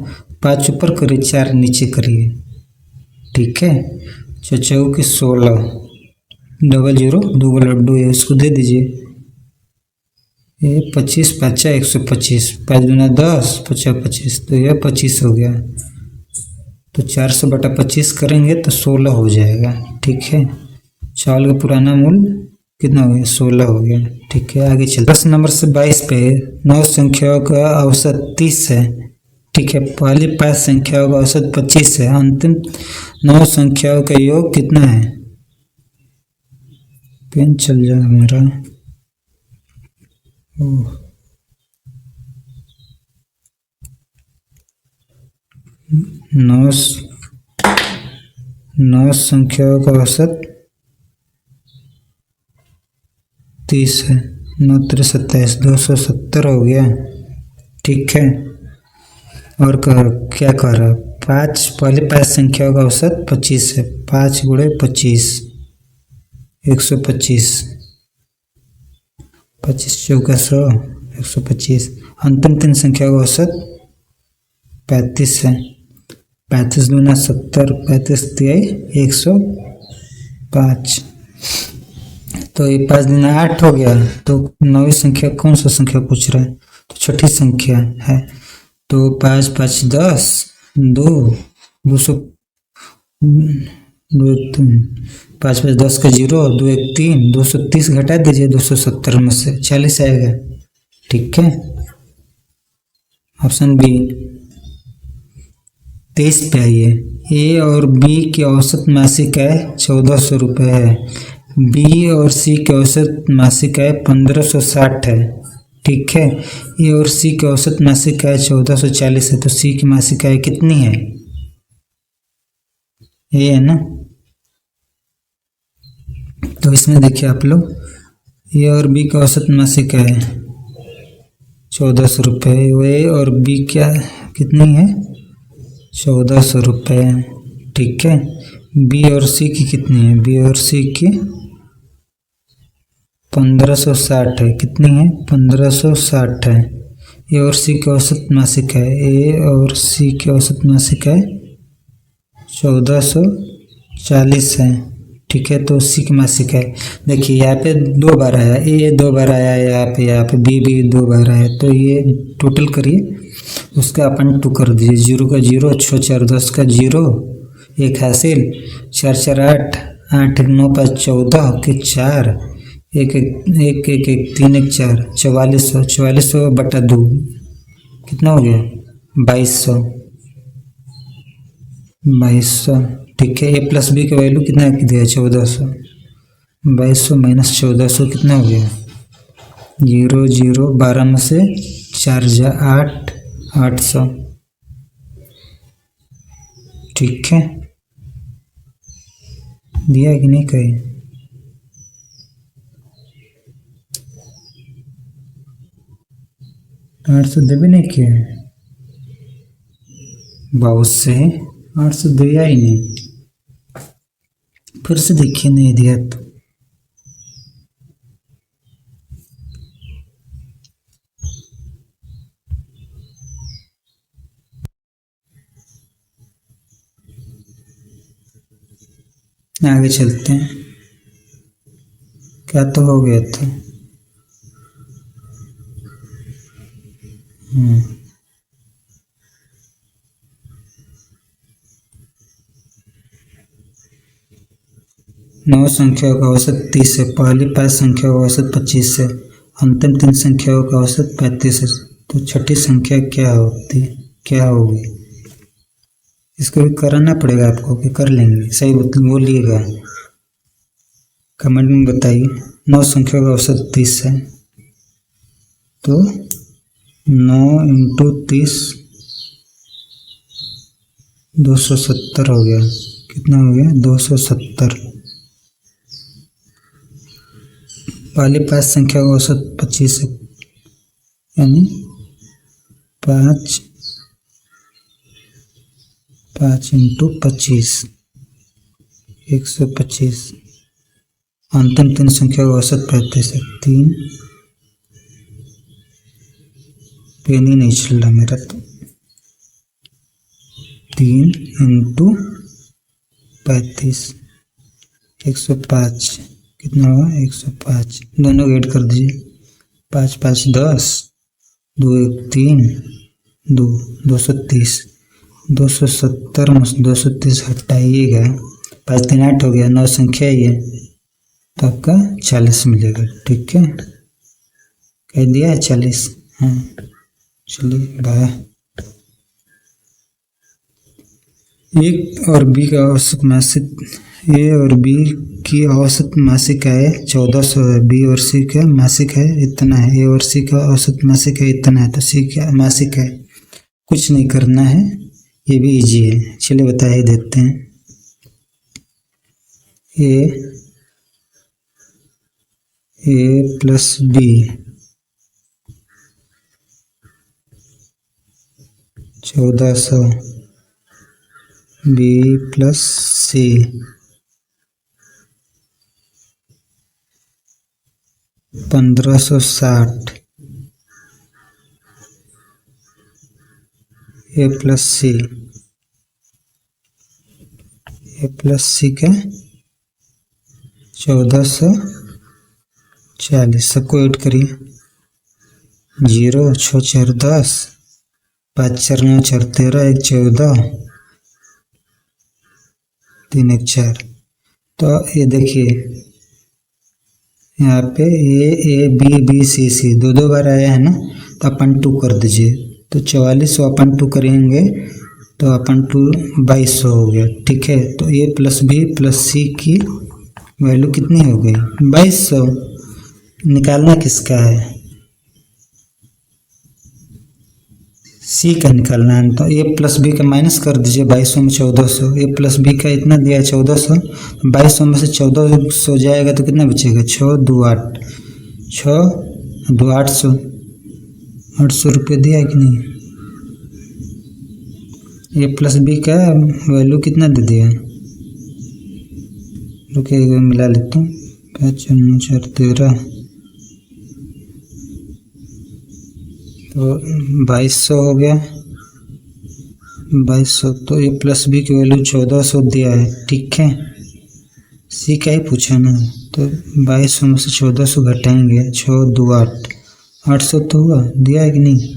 5 ऊपर करिए, 4 नीचे करिए। ठीक है, चौचौ की 16, 00 2 लड्डू है उसको दे दीजिए। ये 25 5 125, 5 दूना 10, 50 25, तो यह 25 हो गया। तो 400/25 करेंगे तो 16 हो जाएगा। ठीक है, चावल का पुराना मूल्य कितना हो गया, 16 हो गया। ठीक है, आगे चलते प्रश्न नंबर 22 पे 9 संख्याओं का औसत 30 है। ठीक है, पहली 5 संख्याओं का औसत 25 है, अंतिम 9 संख्याओं का योग कितना है। पेन चल जाएगा मेरा। 9 संख्याओं का औसत 30 है, 9 3 27, 270 हो गया। ठीक है, और क्या कर रहा है, 5 पहले 5 संख्याओं का औसत 25 है, 5 × 25 125, 25 चौका 100 125। अंतिम 3 संख्याओं का औसत 35 है, 35 दूना 70, 35 तिहाई 105। तो ये 5 दूना 8 हो गया। तो 9वीं संख्या कौन सा संख्या पूछ रहा है, तो छठी संख्या है। तो 5 5 10, 2 200 2 1 3, 5 5 10 का 0, 2 1 3, 230 घटा दीजिए 270 में से 40 आएगा। ठीक है, ऑप्शन बी। 23 पे आइए, ए और बी की औसत मासिक आय 1400 रुपये है, बी और सी की औसत मासिक आय 1560 है। ठीक है, ए और सी की औसत मासिक आय 1440 है, तो सी की मासिक आय कितनी है, ये है ना। तो इसमें देखिए आप लोग, ए और बी का औसत मासिक आय 1400 रुपये, ए और बी क्या कितनी है, 1400 रुपये। ठीक है, बी और सी की कितनी है, बी और सी की 1560 है, कितनी है 1560 है। ए और सी की औसत मासिक है, ए और सी की औसत मासिक है 1440 है। ठीक है, तो सी की मासिक है, देखिए यहाँ पे 2 बार आया, ए 2 बार आया, यहाँ पे बी भी 2 बार आया, तो ये टोटल करिए, उसका अपन 2 कर दीजिए। 0 का 0, 6 4 10 का 0, 1 हासिल, 4 4 8, 8 1 9 5 14 के 4, 1 1 1 1 1 3 1 4, 4400, 4400/2 कितना हो गया, 2200, 2200। ठीक है, ए प्लस बी का वैल्यू कितना दिया, 1400, 2200 - 1400 कितना हो गया, 0 0, 12 में से 4 जा 8, 800। ठीक है, दिया कि नहीं कहीं, आठ सौ दे भी नहीं किया है, बहुत से 800 दिया ही नहीं। फिर से देखिए, नहीं दिया तो आगे चलते हैं, क्या तो हो गया था। नौ संख्याओं का औसत 30 है, पहली 5 संख्याओं का औसत 25 है, अंतिम 3 संख्याओं का औसत 35 है। तो छठी संख्या क्या होती, क्या होगी, इसको भी कराना पड़ेगा आपको कि कर लेंगे, सही बोलिएगा, कमेंट में बताइए। 9 संख्याओं का औसत 30 है, तो 9 × 30 270 हो गया, कितना हो गया 270। पहली 5 संख्या का औसत 25 है, यानी 5 इंटू 25 125। अंतिम 3 संख्या का औसत 35 है। 3 पेन ही नहीं चल रहा मेरा, तो 3 इंटू 35 105 कितना हुआ 105। दोनों को ऐड कर दीजिए, 5 5 10, 2 1 3, 2 230, 270 में 230 हटाइएगा, 5 3 8 हो गया, 9 संख्या ही है, तो आपका 40 मिलेगा। ठीक है, कह दिया 40। हाँ चलिए बाय। ए और बी का औसत मासिक, ए और बी की औसत मासिक आय 1400 है, बी और सी का मासिक है इतना है, ए और सी का औसत मासिक है इतना है, तो सी का मासिक है। कुछ नहीं करना है, ये भी इजी है, चलिए बता ही देते हैं। ए प्लस बी 1400, बी प्लस सी 1560, ए प्लस सी का 1440। सबको ऐड करिए, 0 6 4 10, 5 4 9 4 13, 1 14, 3 1 4। तो ये देखिए यहाँ पे ए बी बी सी सी दो बार आया है ना, तो अपन 2 कर दीजिए, तो 44 अपन 2 करेंगे तो अपन 2 2200 हो गया। ठीक है, तो ए प्लस बी प्लस सी की वैल्यू कितनी हो गई 2200। निकालना किसका है, सी का निकालना है, तो ए प्लस बी का माइनस कर दीजिए, 2200 में 1400, ए प्लस बी का इतना दिया 1400, 2200 में से 1400 जाएगा तो कितना बचेगा 6 2 8, 6 2 800, 800 रुपये दिया कि नहीं। ए प्लस बी का वैल्यू कितना दे दिया, रुकिए मिला लेता हूँ, 5 9 4 13, तो 2200 हो गया, 2200। तो ए प्लस बी की वैल्यू 1400 दिया है। ठीक है, सी का ही पूछा ना, तो 2200 में से 1400 घटाएंगे, 6 2 8, 800 तो हुआ, दिया है कि नहीं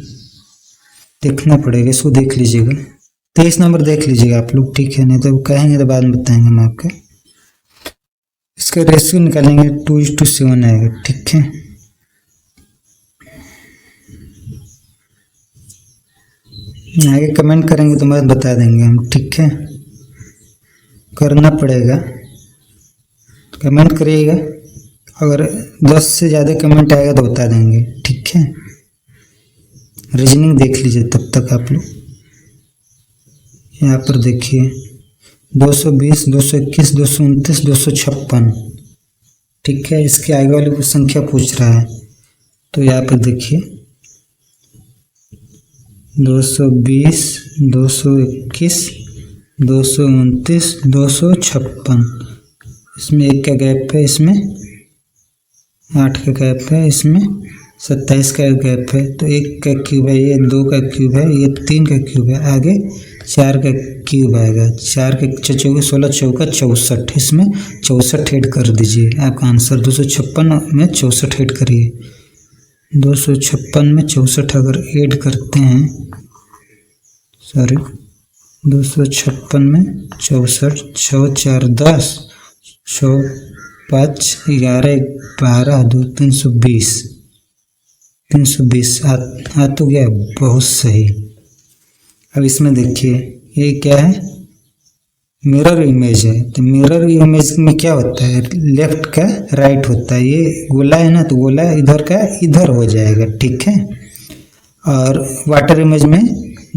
देखना पड़ेगा, इसको देख लीजिएगा। 23 नंबर देख लीजिएगा आप लोग, ठीक है, नहीं तो कहेंगे तो बाद में बताएंगे हम आपका। इसका रेशियो निकालेंगे 2:7 आएगा। ठीक है, आगे कमेंट करेंगे तो मैं बता देंगे हम। ठीक है, करना पड़ेगा, कमेंट करिएगा, अगर 10 से ज़्यादा कमेंट आएगा तो बता देंगे। ठीक है, रीजनिंग देख लीजिए तब तक आप लोग। यहाँ पर देखिए 220, 221, 229, 256। ठीक है, इसके आगे वाले को संख्या पूछ रहा है, तो यहाँ पर देखिए 220, 221, 229, 256। इसमें 1 का गैप है, इसमें 8 का गैप है, इसमें 27 का गैप है, तो 1 का क्यूब है, ये 2 का क्यूब है, ये 3 का क्यूब है, आगे 4 का क्यूब आएगा, 4 के 4 16 चौका 64, इसमें 64 ऐड कर दीजिए, आपका आंसर 256 में 64 ऐड करिए। 256 में 64 अगर ऐड करते हैं, सॉरी 256 में 64, 6 4 10, 6 5 11 12 2 320, 320 आ तो गया, बहुत सही। अब इसमें देखिए ये क्या है, मिरर इमेज है, तो मिरर इमेज में क्या होता है, लेफ्ट का राइट होता है, ये गोला है ना, तो गोला इधर का इधर हो जाएगा। ठीक है, और वाटर इमेज में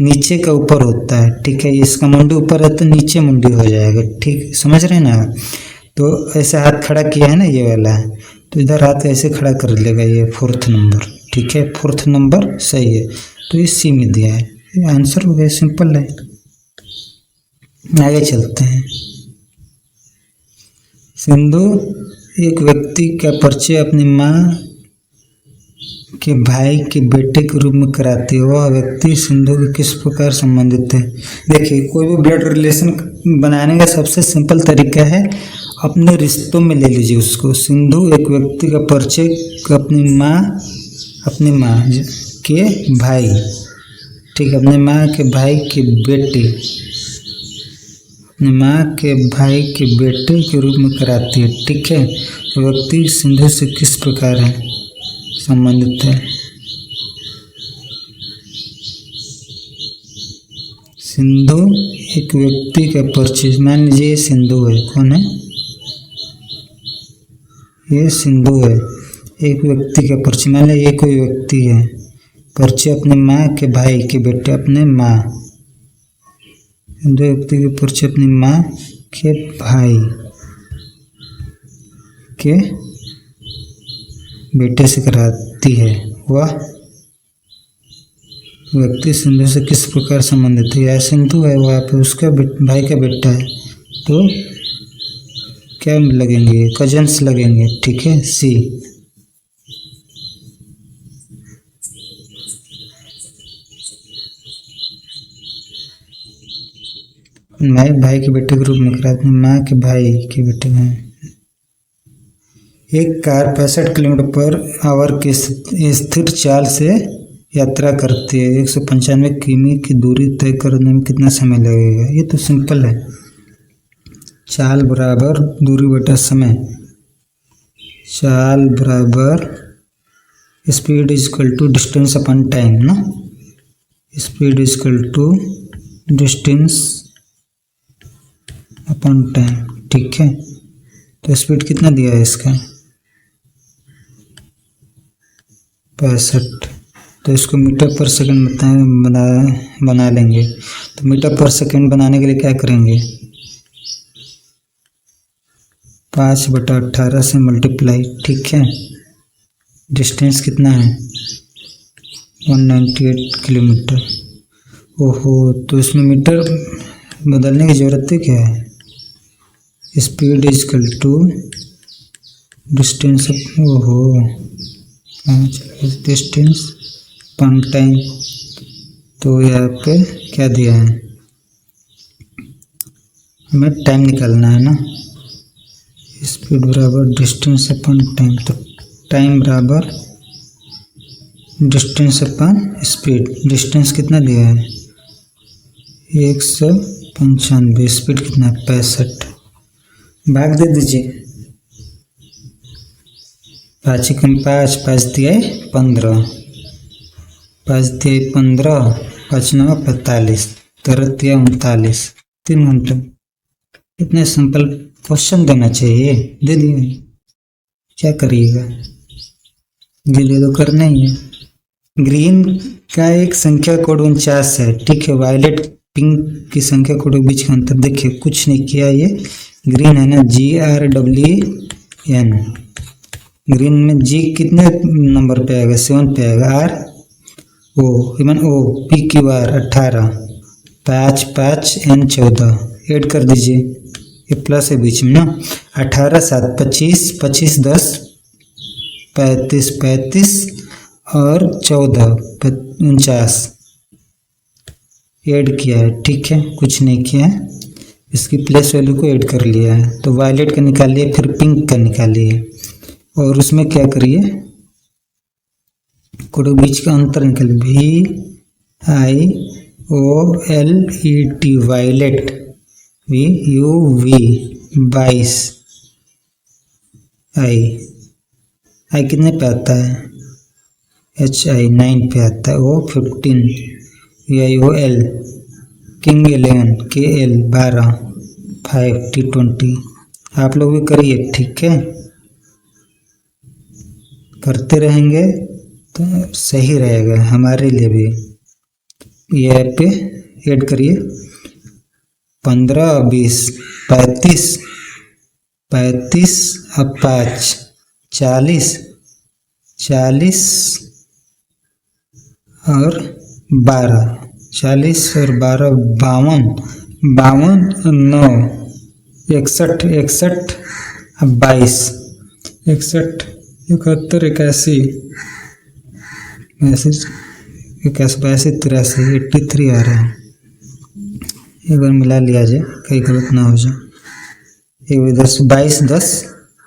नीचे का ऊपर होता है। ठीक है, इसका मुंडी ऊपर है तो नीचे मुंडी हो जाएगा। ठीक, समझ रहे हैं ना। तो ऐसे हाथ खड़ा किया है ना ये वाला, तो इधर हाथ ऐसे खड़ा कर लेगा, ये 4th नंबर। ठीक है, 4th नंबर सही है, तो ये सी में दिया है। ये आंसर हो गया, सिंपल है। आगे चलते हैं। सिंधु एक व्यक्ति का परिचय अपनी माँ के भाई के बेटे के रूप में कराती है। वह व्यक्ति सिंधु के किस प्रकार संबंधित है? देखिए, कोई भी ब्लड रिलेशन बनाने का सबसे सिंपल तरीका है अपने रिश्तों में ले लीजिए उसको। सिंधु एक व्यक्ति का परिचय अपनी माँ के भाई, ठीक है, अपनी माँ के भाई के बेटे, अपनी माँ के भाई के बेटे के रूप में कराती है। ठीक है, व्यक्ति सिंधु से किस प्रकार है संबंधित है? सिंधु एक व्यक्ति का परिचय, मान लीजिए ये सिंधु है। कौन है ये? सिंधु है। एक व्यक्ति का परिचय, मान लीजिए ये कोई व्यक्ति है, परिचय अपने माँ के भाई के बेटे, अपने माँ। सिंधु व्यक्ति के परिचय अपनी माँ के भाई के बेटे से कराती है। वह व्यक्ति सिंधु से किस प्रकार संबंधित है? या सिंधु है, वहाँ पे उसका भाई का बेटा है, तो क्या लगेंगे? कजन्स लगेंगे। ठीक है, सी। माँ भाई के बेटे के रूप में कराती, माँ के भाई के बेटे में। एक कार 65 किलोमीटर पर आवर की स्थिर चाल से यात्रा करती है। 195 किमी की दूरी तय करने में कितना समय लगेगा? ये तो सिंपल है, चाल बराबर दूरी बटा समय। चाल बराबर speed is equal to distance upon time ना। Speed is equal to distance upon time. ठीक है, तो स्पीड कितना दिया है इसका? 65। तो इसको मीटर पर सेकंड बना लेंगे। तो मीटर पर सेकंड बनाने के लिए क्या करेंगे? 5/18 से मल्टीप्लाई। ठीक है, डिस्टेंस कितना है? 198 किलोमीटर। ओहो, तो इसमें मीटर बदलने की ज़रूरत है क्या है? Speed is equal to distance, ओहो, डिस्टेंस अपॉन टाइम। तो यहाँ पे क्या दिया है? हमें टाइम निकालना है ना। स्पीड बराबर डिस्टेंस अपॉन टाइम, तो टाइम बराबर डिस्टेंस अपॉन स्पीड। डिस्टेंस कितना दिया है? 195। स्पीड कितना है? 65। भाग दे दीजिए। 5 5 दिया है 15, 5 दिया है 15, 5 9 45, 13 दिया 39, 3 घंटे। इतने सिंपल क्वेश्चन देना चाहिए, दे दिए। क्या करिएगा? गिले तो करना ही है। ग्रीन का एक संख्या कोड 49 है। ठीक है, वायलेट पिंक की संख्या कोड के बीच का अंतर देखिए, कुछ नहीं किया, ये ग्रीन है ना, GRWN। ग्रीन में जी कितने नंबर पे आएगा? 7 पे आएगा। PQR 18, 5 5 N 14 ऐड कर दीजिए, ये प्लस है बीच में ना। 18 7 25, 25 10 35, 35 और 14 49 ऐड किया है। ठीक है, कुछ नहीं किया है, इसकी प्लेस वैल्यू को ऐड कर लिया है। तो वायलेट का निकालिए, फिर पिंक का निकालिए, और उसमें क्या करिए? कोड के बीच का अंतर निकालिए। VIOLET वायलेट, VUV 22, आई कितने पे आता है? HI 9 पे आता है। O 15, VIOL king 11, KL 12, 5 T20। आप लोग भी करिए। ठीक है, करते रहेंगे तो सही रहेगा हमारे लिए भी। ये पे ऐड करिए, 15 20 35 35 और 5 40, 40 और 12, 40 और 12 52, 9 61, 22, 61, 71, 81, 82, 83, 83 आ रहा है। एक बार मिला लिया जाए, कहीं गलत ना हो जाए। एक बार 10 22 10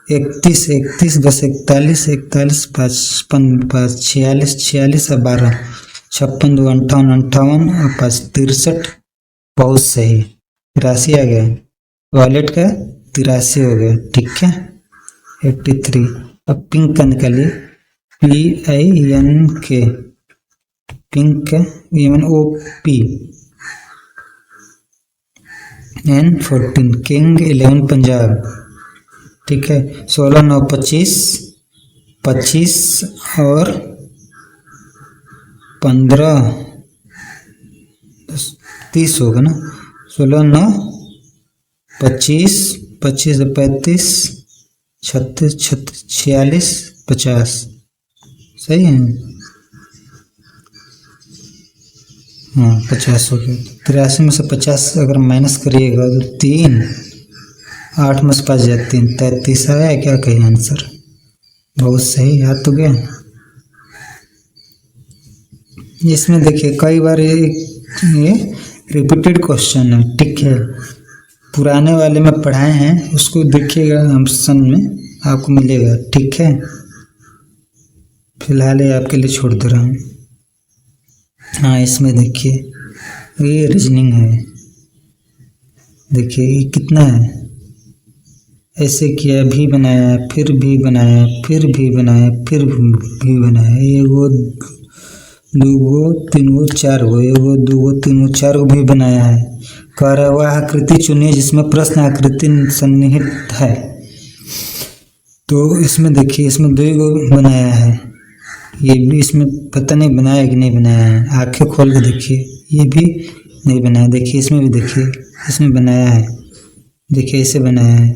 31, 31 10 41, 41 55 5 46, 46 और 12 56 2 58, 58 और 5 63। बहुत सही, 83 आ गया। वॉलेट का 83 हो गया। ठीक है, 83। अब पिंक का निकालिए, PINK, pink MNOP, N14, king 11 Punjab. ठीक है, 16 9 25, 25 और 15 30 होगा ना। 16 9 25, 25 35, 36 46 50। सही है, हाँ 50 हो गया। 83 में से 50 अगर माइनस करिएगा तो 3, 8 में से 5 जाए 3, 33 आया क्या कहीं आंसर। बहुत सही, याद तो गया। इसमें देखिए कई बार ये रिपीटेड क्वेश्चन है। ठीक है, पुराने वाले में पढ़ाए हैं, उसको देखिएगा, ऑप्शन में आपको मिलेगा। ठीक है, फिलहाल ये आपके लिए छोड़ दे रहा हूँ। हाँ, इसमें देखिए ये रीजनिंग है। देखिए ये कितना है, ऐसे किया, भी बनाया, फिर भी बनाया, फिर भी बनाया, फिर भी बनाया। एगो दूगो तीनगो चारगो, एगो दूगो तीनगो चारगो भी बनाया है। कह रहा है वह आकृति चुनिए जिसमें प्रश्न आकृति सन्निहित है। तो इसमें देखिए, इसमें 2 गो बनाया है। ये भी इसमें पता नहीं बनाया कि नहीं बनाया है। आंखें खोल के देखिए, ये भी नहीं बनाया। देखिए इसमें भी, देखिए इसमें बनाया है। देखिए ऐसे बनाया है,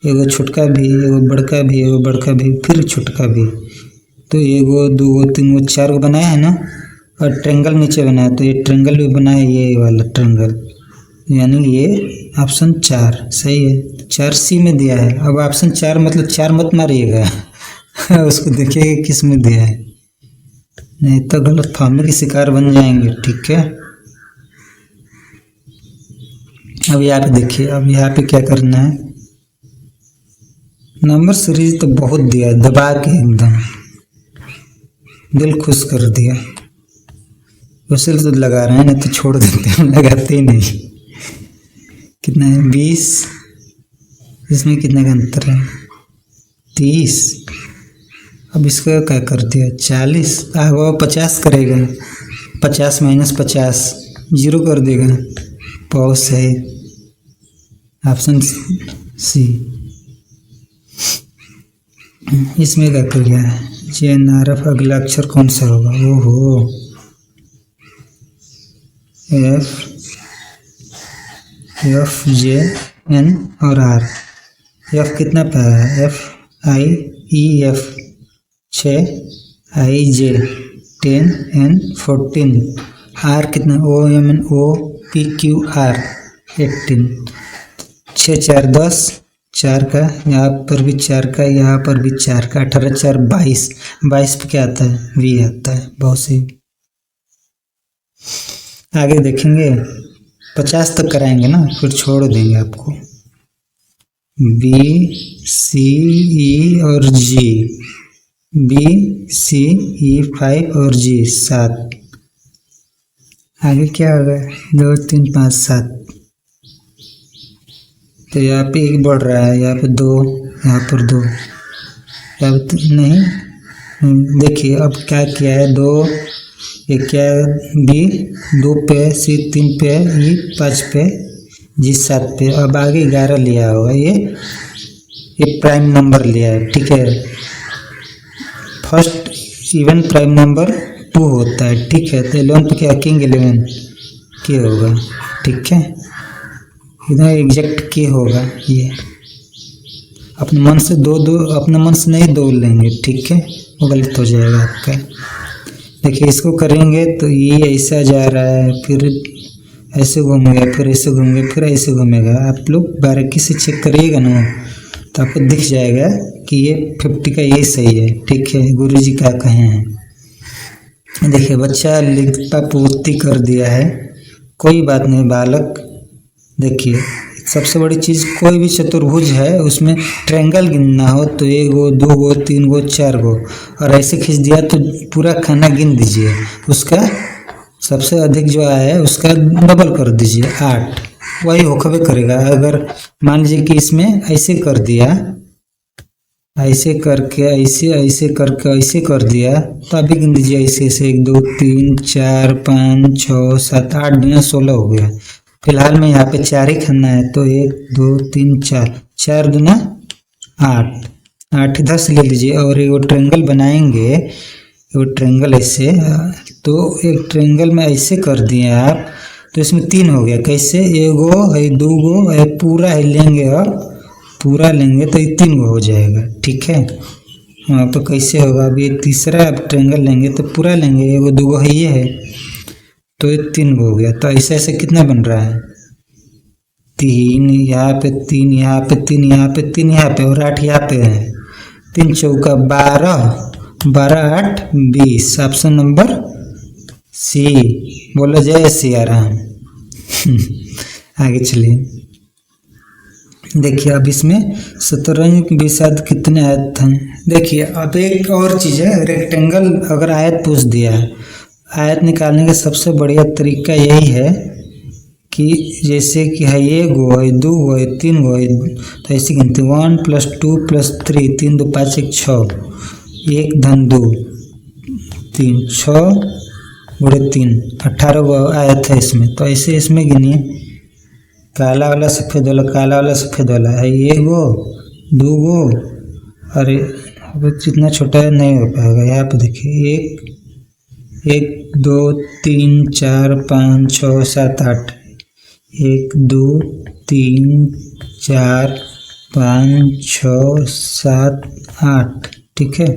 एगो छोटका भी, एगो बड़का भी, एगो बड़का भी, फिर छोटका भी। तो एगो दूगो तीनगो चारगो बनाया है ना। और ट्रायंगल नीचे बनाया, तो ये ट्रायंगल भी बनाया, ये वाला ट्रायंगल, यानी ये ऑप्शन 4 सही है। 4C में दिया है। अब ऑप्शन 4 मतलब 4 मत मारिएगा उसको देखिए किस में दिया है, नहीं तो गलत फहमी के शिकार बन जाएंगे। ठीक है, अब यहाँ पे देखिए, अब यहाँ पे क्या करना है। नंबर सीरीज तो बहुत दिया है, दबा के एकदम दिल खुश कर दिया। उसे तो लगा रहे हैं, नहीं तो छोड़ देते हैं, लगाते ही नहीं। कितना है, 20, इसमें कितने का अंतर है, 30। अब इसका क्या कर दिया, 40। आगे 50 करेगा, 50 - 50 0 कर देगा। बहुत सही, ऑप्शन C। इसमें क्या कर गया है, JNRF, अगला अक्षर कौन सा होगा। ओहो, F J N और R। F कितना पे है, FI EF 6, IJ 10, N 14, R कितना, OMN OPQR 18। 6 4 10, 4 का यहाँ पर भी 4 का, यहाँ पर भी 4 का, 18 4 22। 22 पे क्या आता है, V आता है। बहुत सही। आगे देखेंगे, 50 तक कराएंगे ना, फिर छोड़ देंगे आपको। B C E और G, B C E 5 और G 7। आगे क्या होगा, 2 3 5 7। तो यहाँ पे 1 बढ़ रहा है, यहाँ पे 2, यहाँ पर 2, यहाँ पे नहीं। देखिए अब क्या किया है, 2 ये क्या है, B 2 पे, C 3 पे, E 5 पे, G 7 पे। अब आगे 11 लिया होगा, ये प्राइम नंबर लिया है। ठीक है, फर्स्ट इवन प्राइम नंबर 2 होता है। ठीक है, तो 11 पे क्या, किंग 11 के होगा। ठीक है, इधर एग्जैक्ट के होगा ये। अपने मन से अपने मन से नहीं दो लेंगे, ठीक है, वो गलत हो जाएगा आपका। देखिए इसको करेंगे तो ये ऐसा जा रहा है, फिर ऐसे घूमेगा, फिर ऐसे घूमेगा, फिर ऐसे घूमेगा। आप लोग बारीकी से चेक करिएगा ना तो आपको दिख जाएगा कि ये 50 का ये सही है, ठीक है। गुरुजी क्या कहे हैं। देखिए बच्चा लिखता पूर्ति कर दिया है, कोई बात नहीं बालक। देखिए सबसे बड़ी चीज़, कोई भी चतुर्भुज है उसमें ट्रायंगल गिनना हो तो 1 गो 2 गो 3 गो 4 गो, और ऐसे खींच दिया तो पूरा खाना गिन दीजिए, उसका सबसे अधिक जो आया है उसका डबल कर दीजिए 8, वही होकबे करेगा। अगर मान लीजिए कि इसमें ऐसे कर दिया, ऐसे करके ऐसे करके ऐसे कर दिया तो अभी गिन दीजिए ऐसे ऐसे 1 2 3 4 5 6 7 8 दूना 16 हो गया। फिलहाल में यहाँ पे 4 ही खाना है तो 1 2 3 4, 4 दूना 8, 8 इधर से ले लीजिए। और एक ट्रायंगल बनाएंगे, वो ट्रायंगल ऐसे, तो एक ट्रायंगल में ऐसे कर दिए आप तो इसमें 3 हो गया। कैसे, 1 गो है 2 गो है, पूरा है लेंगे और पूरा लेंगे तो ये 3 गो हो जाएगा, ठीक है। हाँ तो कैसे होगा, अब ये तीसरा अब ट्रायंगल लेंगे तो पूरा लेंगे, 1 गो 2 गो है ये है तो ये 3 गो हो गया। तो ऐसे ऐसे कितना बन रहा है, 3 यहाँ पे 3 यहाँ पे 3 यहाँ पे 3 यहाँ पे और 8 यहाँ पे है। 3 चौका 12, 12 8 20, ऑप्शन नंबर सी। बोलो जय सिया राम। आगे चलिए, देखिए अब इसमें शतरंज विषाद कितने आयत हैं। देखिए अब एक और चीज़ है, रेक्टेंगल अगर आयत पूछ दिया है, आयत निकालने का सबसे बढ़िया तरीका यही है कि जैसे कि है 1 गो है 2 गो है 3 गो है, तो ऐसी गिनती 1 + 2 + 3, 3 2 5 1 6, 1 धन 2 3 6 गुणे 3, 18 गो आयत है इसमें। तो ऐसे इसमें गिनिए, काला वाला सफ़ेद वाला, काला वाला सफ़ेद वाला है 1 गो 2 गो, अरे जितना छोटा नहीं हो पाएगा। यहाँ पे देखिए 1 2 3 4 5 6 7 8, 1 2 3 4 5 6 7 8, ठीक है।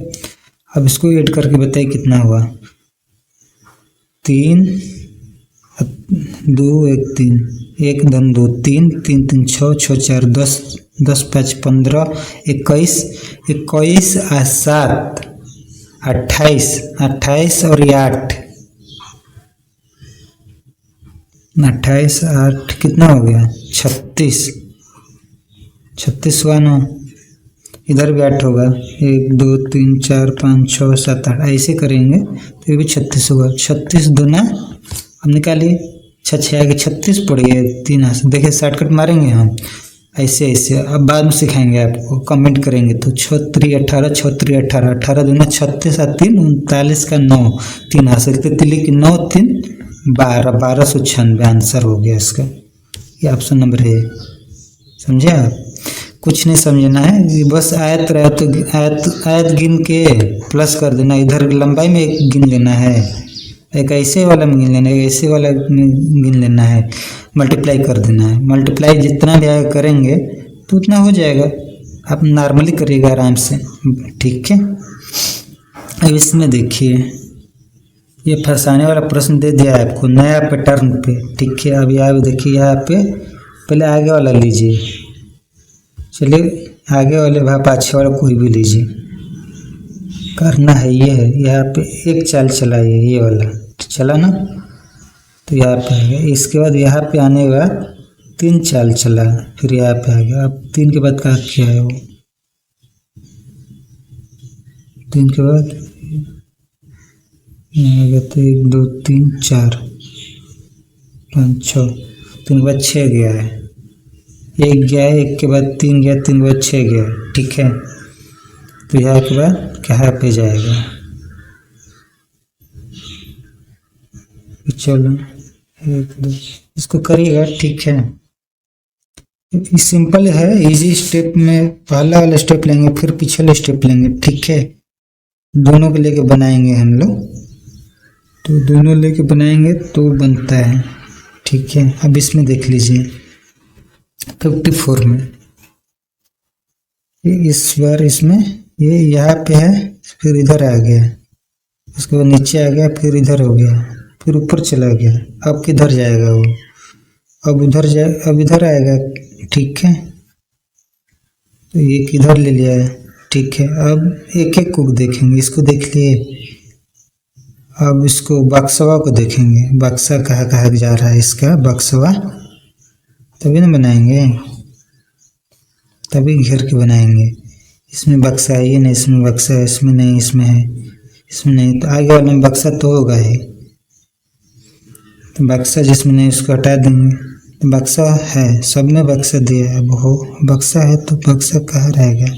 अब इसको ऐड करके बताइए कितना हुआ, 3 2 1 3, 1 धन 2 3, 3 3 6 6 4 10, 10 5 15 21, 21 और 7 28, 28 और 8, 28 8 कितना हो गया 36, 36 हुआ ना। इधर भी 8 होगा, 1 2 3 4 5 6 7 8, ऐसे करेंगे तो ये भी 36 होगा। 36 दूना अब निकालिए, 6 आगे 36 पड़ गए 3 हाथ से। देखिए शॉर्टकट मारेंगे हम ऐसे ऐसे, अब बाद में सिखाएंगे आपको, कमेंट करेंगे तो 6 3 18, 6 3 18, 18 दूना 36 और 3 39 का 9, 3 हाथ से तितली की 9 3 12, 1296 आंसर हो गया इसका। ये ऑप्शन नंबर है, समझे आप। कुछ नहीं समझना है, बस आयत रहा तो आयत गिन के प्लस कर देना, इधर लंबाई में एक गिन लेना है, एक ऐसे वाला में गिन लेना है, ऐसे वाला में गिन लेना है, मल्टीप्लाई कर देना है। मल्टीप्लाई जितना भी आगे करेंगे तो उतना हो जाएगा, आप नॉर्मली करिएगा आराम से, ठीक है। अब इसमें देखिए ये फंसाने वाला प्रश्न दे दिया है आपको, नया पैटर्न पे, ठीक है। अब यहाँ देखिए, यहाँ पे पहले आगे वाला लीजिए, चलिए आगे वाले भाग पाछे वाला कोई भी लीजिए, करना है ये है। यहाँ पे एक चाल चलाइए, ये वाला चला ना, तो यहाँ पे आ गया। इसके बाद यहाँ पे आने के बाद 3 चाल चला, फिर यहाँ पे आ गया। अब 3 के बाद क्या किया है वो, 3 के बाद आ गया तो 1 2 3 4 5 6, 3 के बाद 6 गया है, 1 गया है, 1 के बाद 3 गया, 3 के बाद 6 गया, ठीक है। तो यहाँ के बाद कहाँ पे जाएगा, चलो 1 2 इसको करिएगा, ठीक है। सिंपल है, इजी स्टेप में पहला वाला स्टेप लेंगे, फिर पिछले स्टेप लेंगे, ठीक है। दोनों को लेके बनाएंगे हम लोग, तो दोनों लेके बनाएंगे तो बनता है, ठीक है। अब इसमें देख लीजिए 54 में इस बार इसमें ये यहाँ पे है, फिर इधर आ गया, उसके बाद नीचे आ गया, फिर इधर हो गया, फिर ऊपर चला गया। अब किधर जाएगा वो? अब उधर जाए, अब इधर आएगा। ठीक है, तो ये किधर ले लिया है। ठीक है, अब एक एक को देखेंगे। इसको देख लिए, अब इसको बक्सवा को देखेंगे। बक्सा कहाँ कहाँ जा रहा है इसका, बक्सवा तभी ना बनाएंगे, तभी घेर के बनाएंगे। इसमें बक्सा है, ये नहीं, इसमें बक्सा है, इसमें नहीं, इसमें है, इसमें नहीं, तो आगे वाले में बक्सा तो होगा ही। तो बक्सा जिसमें नहीं उसको हटा देंगे। तो बक्सा है, सब में बक्सा दिया है। अब हो बक्सा है तो बक्सा कहाँ रहेगा?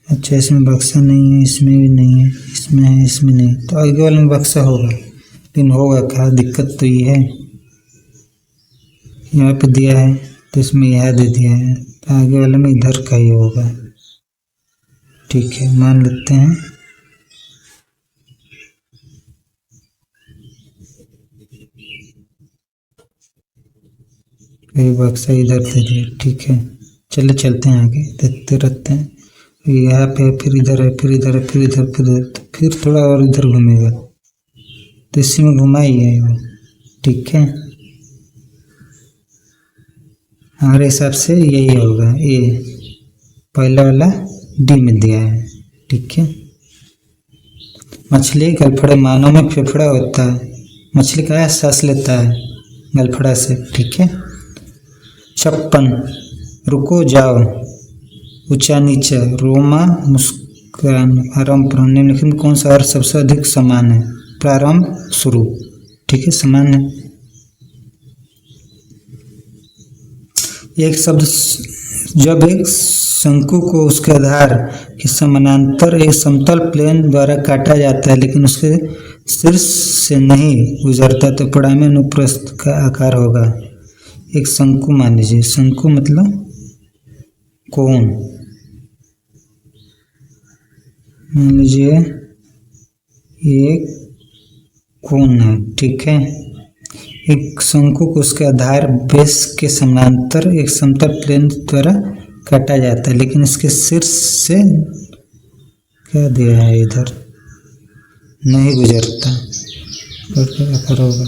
अच्छा, इसमें बक्सा नहीं है, इसमें भी नहीं है, इसमें है, इसमें नहीं, तो आगे वाले में बक्सा होगा। लेकिन होगा क्या? दिक्कत तो ये है, यहाँ पे दिया है तो इसमें यह दे दिया है, तो आगे वाले में इधर का ही होगा। ठीक है, मान लेते हैं। ये बक्सा इधर दे दिया। ठीक है, चले चलते हैं आगे, देखते रहते हैं। यहाँ पे फिर इधर है, फिर इधर है, फिर इधर, फिर इधर, तो फिर थोड़ा और इधर घूमेगा, तो इसी में घुमाई है वो। ठीक है, हमारे हिसाब से यही होगा। ये पहला वाला डी में दिया है। ठीक है, मछली गलफड़े, मानव में फेफड़ा होता है, मछली का सांस लेता है गलफड़ा से। ठीक है, 56, रुको जाओ, ऊंचा नीचा, रोमा मुस्कान, आरंभ, निम्नलिखित में कौन सा अर्थ सबसे अधिक समान है? प्रारंभ, शुरू। ठीक है, समान है। एक शब्द, जब एक शंकु को उसके आधार के समानांतर एक समतल प्लेन द्वारा काटा जाता है लेकिन उसके शीर्ष से नहीं गुजरता, तो परिणामी अनुप्रस्थ का आकार होगा। एक शंकु मान लीजिए, शंकु मतलब कोण, मान लीजिए एक कोण है। ठीक है, एक शंकु को उसके आधार बेस के समानांतर एक समतल प्लेन द्वारा काटा जाता है लेकिन इसके शीर्ष से क्या दिया है, इधर नहीं गुजरता, और आकार होगा।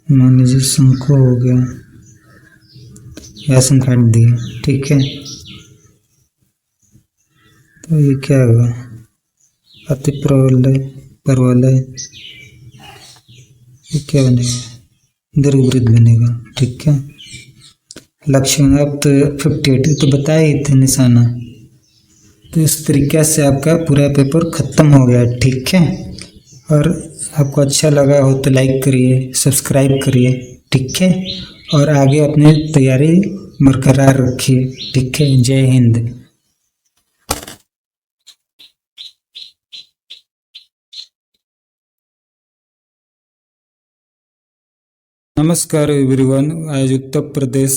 मान लीजिए शंकु हो गया, या काट दिया। ठीक है, तो ये क्या होगा? अति प्रवलय, परवलय, ये क्या बनेगा? दीर्घवृत्त बनेगा। ठीक है, लक्षण अब तो 58 तो बताए ही थे निशाना। तो इस तरीक़े से आपका पूरा पेपर ख़त्म हो गया। ठीक है, और आपको अच्छा लगा हो तो लाइक करिए, सब्सक्राइब करिए। ठीक है, और आगे अपनी तैयारी बरकरार रखिए। ठीक है, जय हिंद। नमस्कार एवरीवन, आज उत्तर प्रदेश